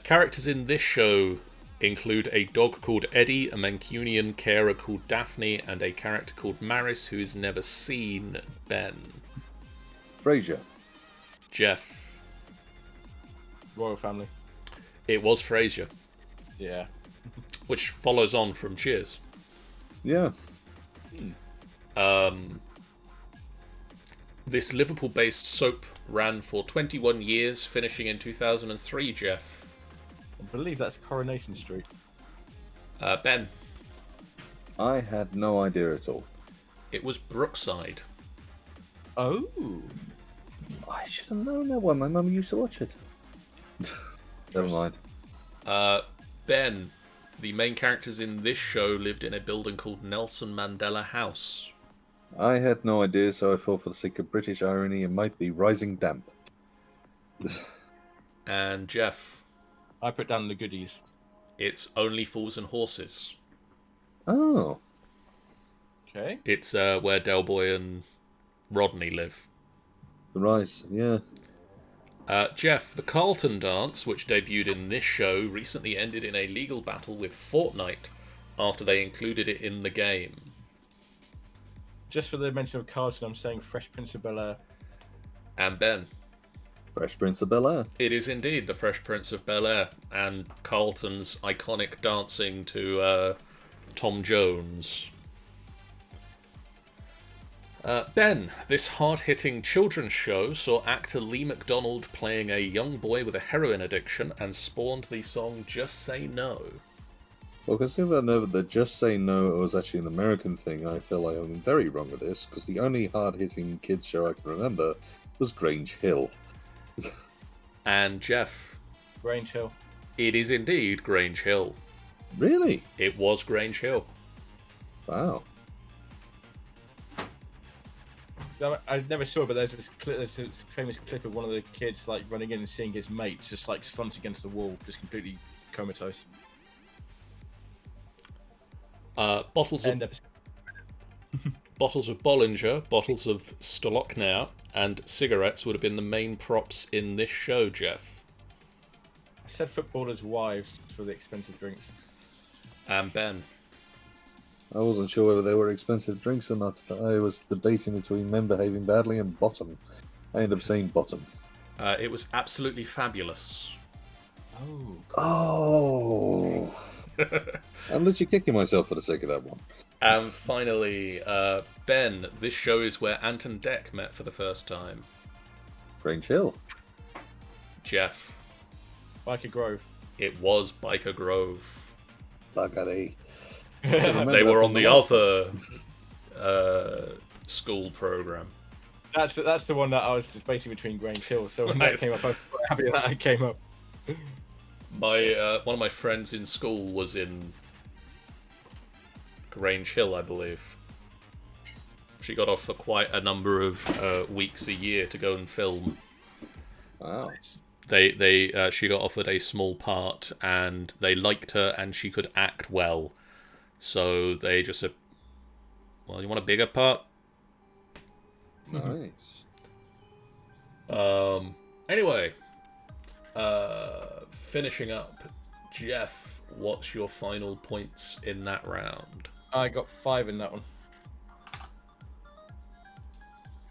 Characters in this show include a dog called Eddie, a Mancunian carer called Daphne, and a character called Maris who is never seen. Ben. Frasier. Jeff. Royal Family. It was Frasier, Yeah. which follows on from Cheers. Yeah. This Liverpool-based soap ran for 21 years, finishing in 2003, Jeff. I believe that's Coronation Street. Ben. I had no idea at all. It was Brookside. Oh. I should have known that one. My mum used to watch it. Never mind. Ben. The main characters in this show lived in a building called Nelson Mandela House. I had no idea, so I thought for the sake of British irony, it might be Rising Damp. And Jeff. I put down the goodies. It's Only Fools and Horses. Oh. Okay. It's where Del Boy and Rodney live. The Rise, yeah. Jeff, the Carlton dance, which debuted in this show, recently ended in a legal battle with Fortnite after they included it in the game. Just for the mention of Carlton, I'm saying Fresh Prince of Bel-Air. And Ben. Fresh Prince of Bel-Air. It is indeed the Fresh Prince of Bel-Air and Carlton's iconic dancing to Tom Jones. Ben, this hard-hitting children's show saw actor Lee McDonald playing a young boy with a heroin addiction and spawned the song Just Say No. Well, considering I know that Just Say No was actually an American thing, I feel like I'm very wrong with this, because the only hard-hitting kids show I can remember was Grange Hill. And Jeff, Grange Hill. it is indeed Grange Hill. Really? It was Grange Hill. Wow. I never saw it, but there's this famous clip of one of the kids like running in and seeing his mates just like slumped against the wall, just completely comatose. Bottles End episode. of Bollinger, bottles of Stolochner, and cigarettes would have been the main props in this show, Jeff. I said footballers' wives for the expensive drinks. And Ben. I wasn't sure whether they were expensive drinks or not. I was debating between men behaving badly and bottom. I ended up saying bottom. It was absolutely fabulous. Oh. Oh! I'm literally kicking myself for the sake of that one. And finally, Ben, this show is where Ant and Dec met for the first time. Grange Hill. Jeff, Biker Grove. it was Biker Grove. Buggery. They were on the other school program. That's the one that I was debating between Grange Hill. So when Right. that came up, I was quite happy that it came up. My one of my friends in school was in Grange Hill, I believe. She got off for quite a number of weeks a year to go and film. Wow. She got offered a small part, and they liked her, and she could act well. So they just said, "Well, you want a bigger part?" Nice. Anyway, finishing up, Jeff, what's your final points in that round? I got 5 in that one.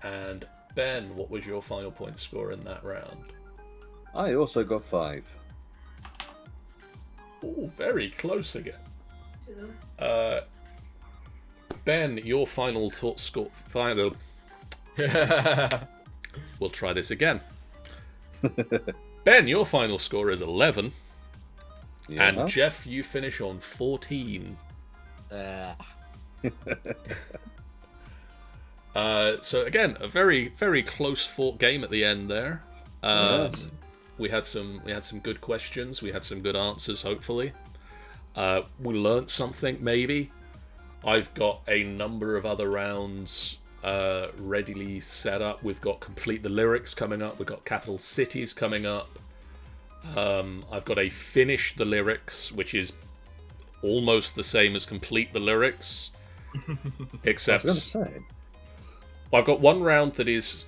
And Ben, what was your final point score in that round? I also got 5. Oh, very close again. Ben, your final score. We'll try this again. Ben, your final score is 11. Yeah. And Jeff, you finish on 14. So again, a very, very close fought game at the end there. Yes. We had some good questions. We had some good answers. Hopefully, we learnt something. Maybe I've got a number of other rounds readily set up. We've got Complete the Lyrics coming up. We've got Capital Cities coming up. I've got a Finish the Lyrics, which is almost the same as Complete the Lyrics, except I was going to say. I've got one round that is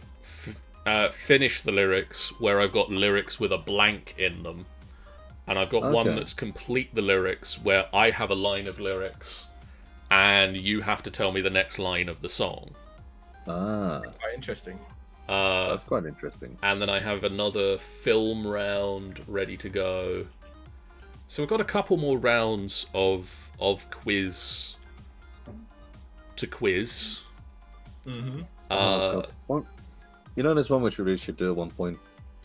Finish the Lyrics, where I've got lyrics with a blank in them, and I've got one Okay. that's Complete the Lyrics, where I have a line of lyrics, and you have to tell me the next line of the song. Ah, Quite interesting. that's quite interesting. And then I have another film round ready to go. So we've got a couple more rounds of quiz to quiz. Mm-hmm. Oh, God. What? You know, there's one which we really should do at one point.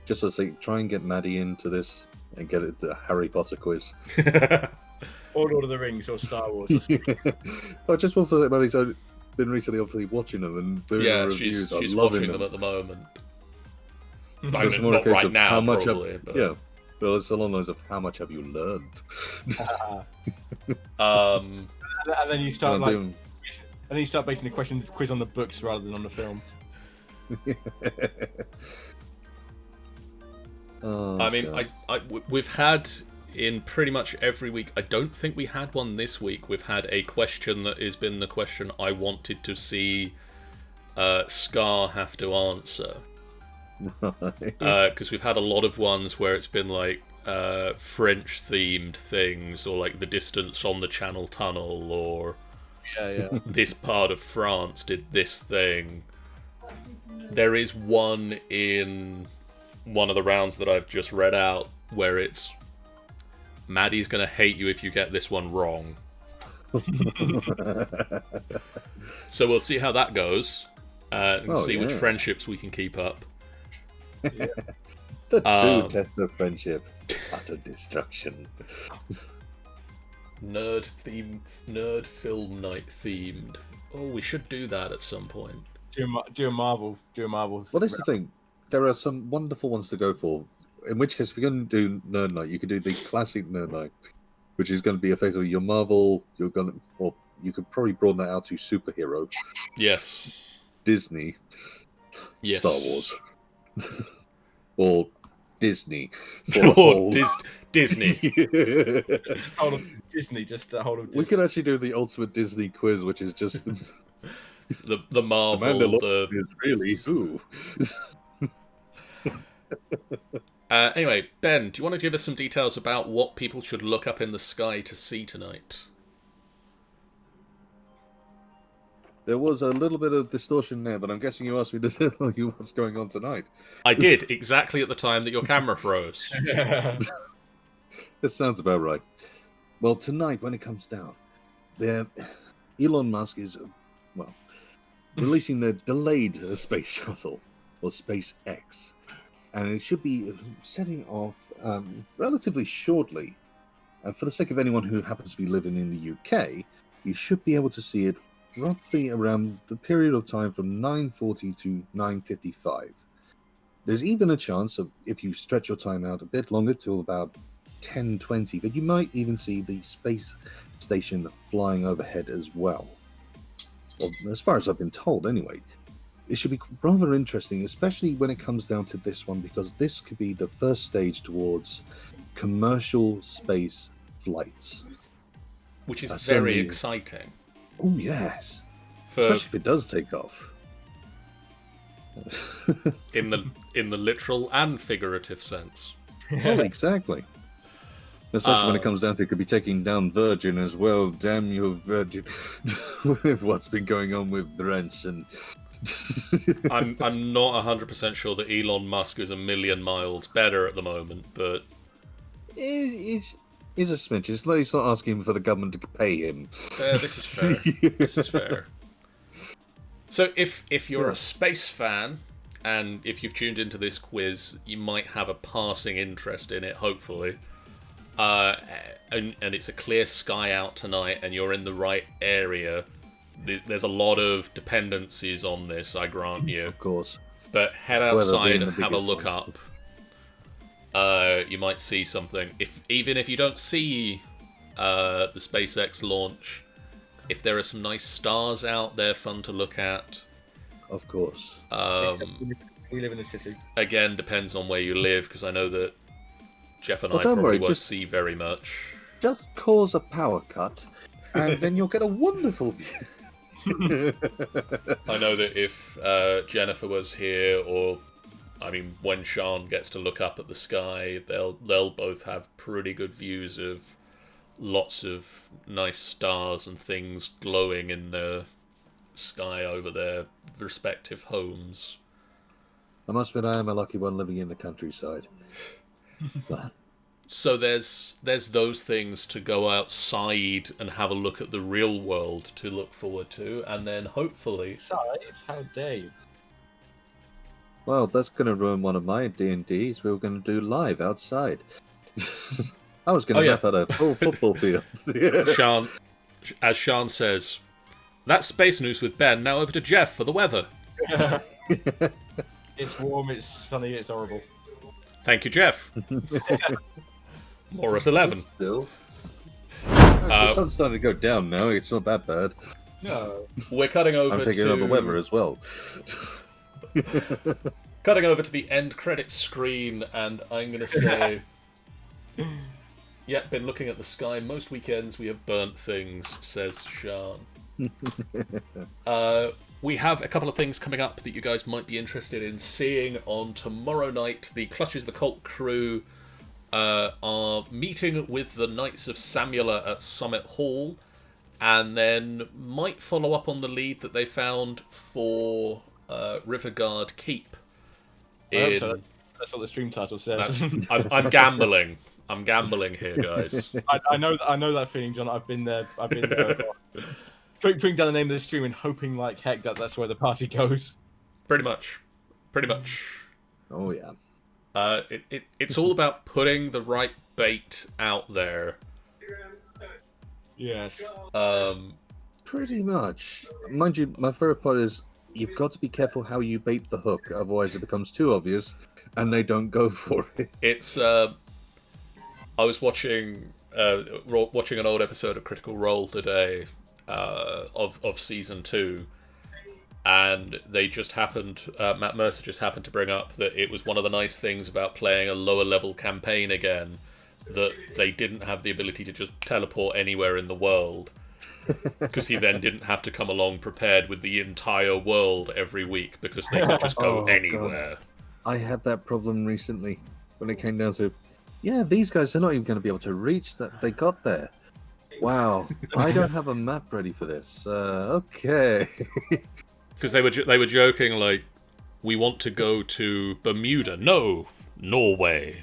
Just to say, try and get Maddie into this and get it the Harry Potter quiz. Or Lord of the Rings or Star Wars. Or Oh, just one for that, Maddie's been recently obviously watching them and doing Yeah, the reviews. she's I'm loving watching them at the moment. I Just mean, more a not case right of now, how much probably. have, But, yeah. Well, it's along those of how much have you learned? Um, and then you start And like, I'm doing- and then you start basing the quiz on the books rather than on the films. Oh, I mean, God. we've had in pretty much every week. I don't think we had one this week. We've had a question that has been the question I wanted to see Scar have to answer. Because we've had a lot of ones where it's been like French themed things, or like the distance on the Channel Tunnel, or Yeah. this part of France did this thing. There is one in one of the rounds that I've just read out where it's Maddie's gonna hate you if you get this one wrong. So we'll see how that goes, and see which yeah. friendships we can keep up. The true test of friendship. Utter destruction. Nerd film night themed. Oh, we should do that at some point. Do a Marvel. Well, that's the thing. There are some wonderful ones to go for. In which case, if you're going to do Nerd Night, you could do the classic Nerd Night, which is going to be effectively your Marvel. You're going to, or you could probably broaden that out to superhero, Yes. Disney, Yes. Star Wars, or Disney. For the Or whole- Disney. The whole of Disney, just the whole of Disney. We could actually do the ultimate Disney quiz, which is just The Marvel, Mandalorian is really who. Anyway, Ben, do you want to give us some details about what people should look up in the sky to see tonight? There was a little bit of distortion there, but I'm guessing you asked me to tell you what's going on tonight. I did, exactly at the time that your camera froze. This sounds about right. Well, tonight, when it comes down, Elon Musk is, releasing the delayed space shuttle, or SpaceX. And it should be setting off relatively shortly. And for the sake of anyone who happens to be living in the UK, you should be able to see it roughly around the period of time from 9:40 to 9:55. There's even a chance of, if you stretch your time out a bit longer till about 10:20, that you might even see the space station flying overhead as well. Well, as far as I've been told, anyway. It should be rather interesting, especially when it comes down to this one, because this could be the first stage towards commercial space flights. Which is That's very certainly- exciting. Oh, yes. For Especially if it does take off. in the literal and figurative sense. Well, exactly. Especially when it Um, comes down to it could be taking down Virgin as well. Damn you, Virgin. With what's been going on with Branson. I'm not 100% sure that Elon Musk is a million miles better at the moment, but He's a smidge. He's not asking for the government to pay him. this is fair. This is fair. So if you're Yeah. a space fan, and if you've tuned into this quiz, you might have a passing interest in it, hopefully. And it's a clear sky out tonight, and you're in the right area. There's a lot of dependencies on this, I grant you. Of course. But head Weather outside being and the have a biggest look one. up. You might see something. Even if you don't see the SpaceX launch, if there are some nice stars out there, fun to look at, of course. Except we live in the city. Again, depends on where you live, because I know that Jeff and Well, I don't probably worry, won't just- see very much. Just cause a power cut, and then you'll get a wonderful view. I know that if Jennifer was here, or I mean, when Sean gets to look up at the sky, they'll both have pretty good views of lots of nice stars and things glowing in the sky over their respective homes. I must admit, I am a lucky one living in the countryside. So there's those things to go outside and have a look at the real world to look forward to, and then hopefully Besides, how dare you? Well, that's going to ruin one of my D&Ds. We were going to do live outside. I was going to Oh, yeah. map out a full football field. Sean, as Sean says, that's Space News with Ben. Now over to Jeff for the weather. It's warm, it's sunny, it's horrible. Thank you, Jeff. More at 11. Still. The sun's starting to go down now. It's not that bad. No. We're cutting over I'm taking to over the weather as well. cutting over to the end credits screen, and I'm going to say, yeah, been looking at the sky. Most weekends we have burnt things, says Sean. We have a couple of things coming up that you guys might be interested in seeing on tomorrow night. The Clutches the Cult crew are meeting with the Knights of Samula at Summit Hall, and then might follow up on the lead that they found for Riverguard Keep. I hope so. That's what the stream title says. I'm gambling. I'm gambling here, guys. I know that feeling, John. I've been there. Putting down the name of the stream and hoping like heck that that's where the party goes. Pretty much. Oh, yeah. It's all about putting the right bait out there. Yes. Pretty much. Mind you, my favorite part is you've got to be careful how you bait the hook, otherwise it becomes too obvious and they don't go for it. It's I was watching an old episode of Critical Role today of season 2, and they just happened. Matt Mercer just happened to bring up that it was one of the nice things about playing a lower level campaign again, that they didn't have the ability to just teleport anywhere in the world, because he then didn't have to come along prepared with the entire world every week, because they could just go Oh, anywhere. I had that problem recently when it came down to, yeah, these guys are not even going to be able to reach that they got there. Wow, I don't have a map ready for this. Okay. Because they were joking like, we want to go to Bermuda. No, Norway.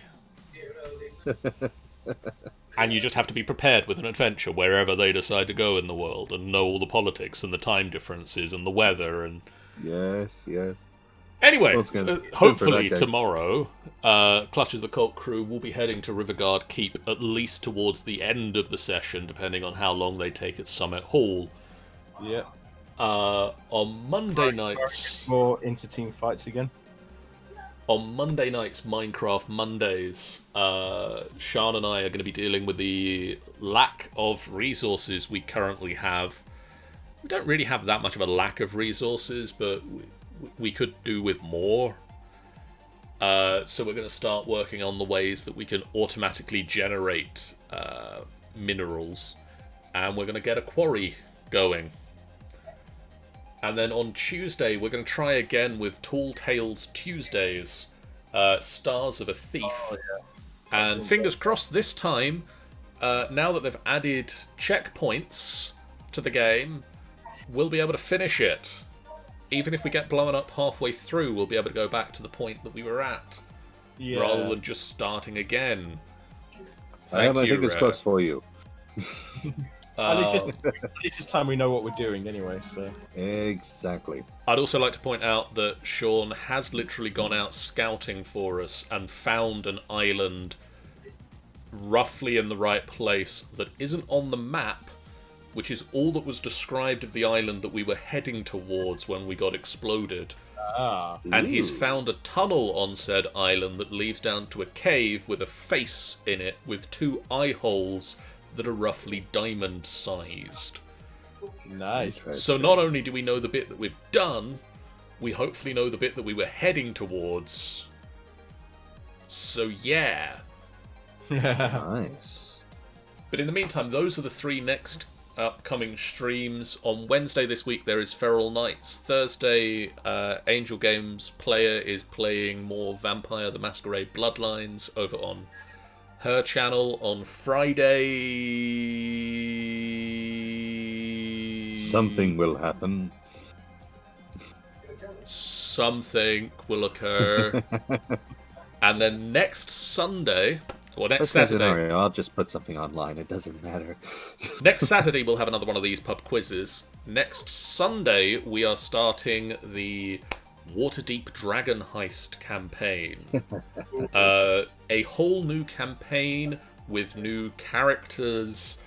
And you just have to be prepared with an adventure wherever they decide to go in the world, and know all the politics and the time differences and the weather. And Yes. anyway, Well, it's gonna- hopefully good for that tomorrow, Clutches the Cult crew will be heading to Riverguard Keep at least towards the end of the session, depending on how long they take at Summit Hall. Yep. On Monday nights. More inter-team fights again. On Monday nights, Minecraft Mondays, Sean and I are going to be dealing with the lack of resources we currently have. We don't really have that much of a lack of resources, but we could do with more. So we're going to start working on the ways that we can automatically generate minerals, and we're going to get a quarry going. And then on Tuesday, we're going to try again with Tall Tales Tuesdays, Stars of a Thief. Oh, yeah. And fingers crossed this time, now that they've added checkpoints to the game, we'll be able to finish it. Even if we get blown up halfway through, we'll be able to go back to the point that we were at, Yeah. rather than just starting again. I have my you, fingers crossed for you. At least this time we know what we're doing anyway. So. Exactly. I'd also like to point out that Sean has literally gone out scouting for us and found an island roughly in the right place that isn't on the map, which is all that was described of the island that we were heading towards when we got exploded. Ah. And he's Ooh. found a tunnel on said island that leads down to a cave with a face in it with 2 eye holes that are roughly diamond-sized. Nice. So not only do we know the bit that we've done, we hopefully know the bit that we were heading towards. So yeah. Nice. But in the meantime, those are the 3 next upcoming streams. On Wednesday this week, there is Feral Knights. Thursday, Angel Games player is playing more Vampire the Masquerade Bloodlines over on her channel. On Friday... Something will happen. Something will occur. And then next Sunday... Well, next Best case Saturday... scenario, I'll just put something online. It doesn't matter. Next Saturday, we'll have another one of these pub quizzes. Next Sunday, we are starting the Waterdeep Dragon Heist campaign. A whole new campaign with new characters,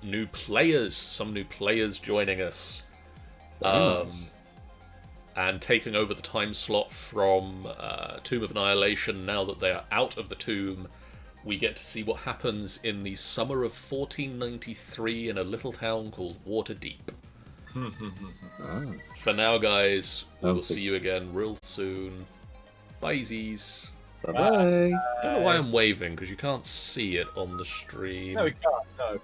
new players, some new players joining us. Nice. And taking over the time slot from Tomb of Annihilation. Now that they are out of the tomb, we get to see what happens in the summer of 1493 in a little town called Waterdeep. Oh. For now, guys, we will Okay. see you again real soon. Bye-sies. Bye-bye. I don't know why I'm waving, because you can't see it on the stream. No, we can't. No.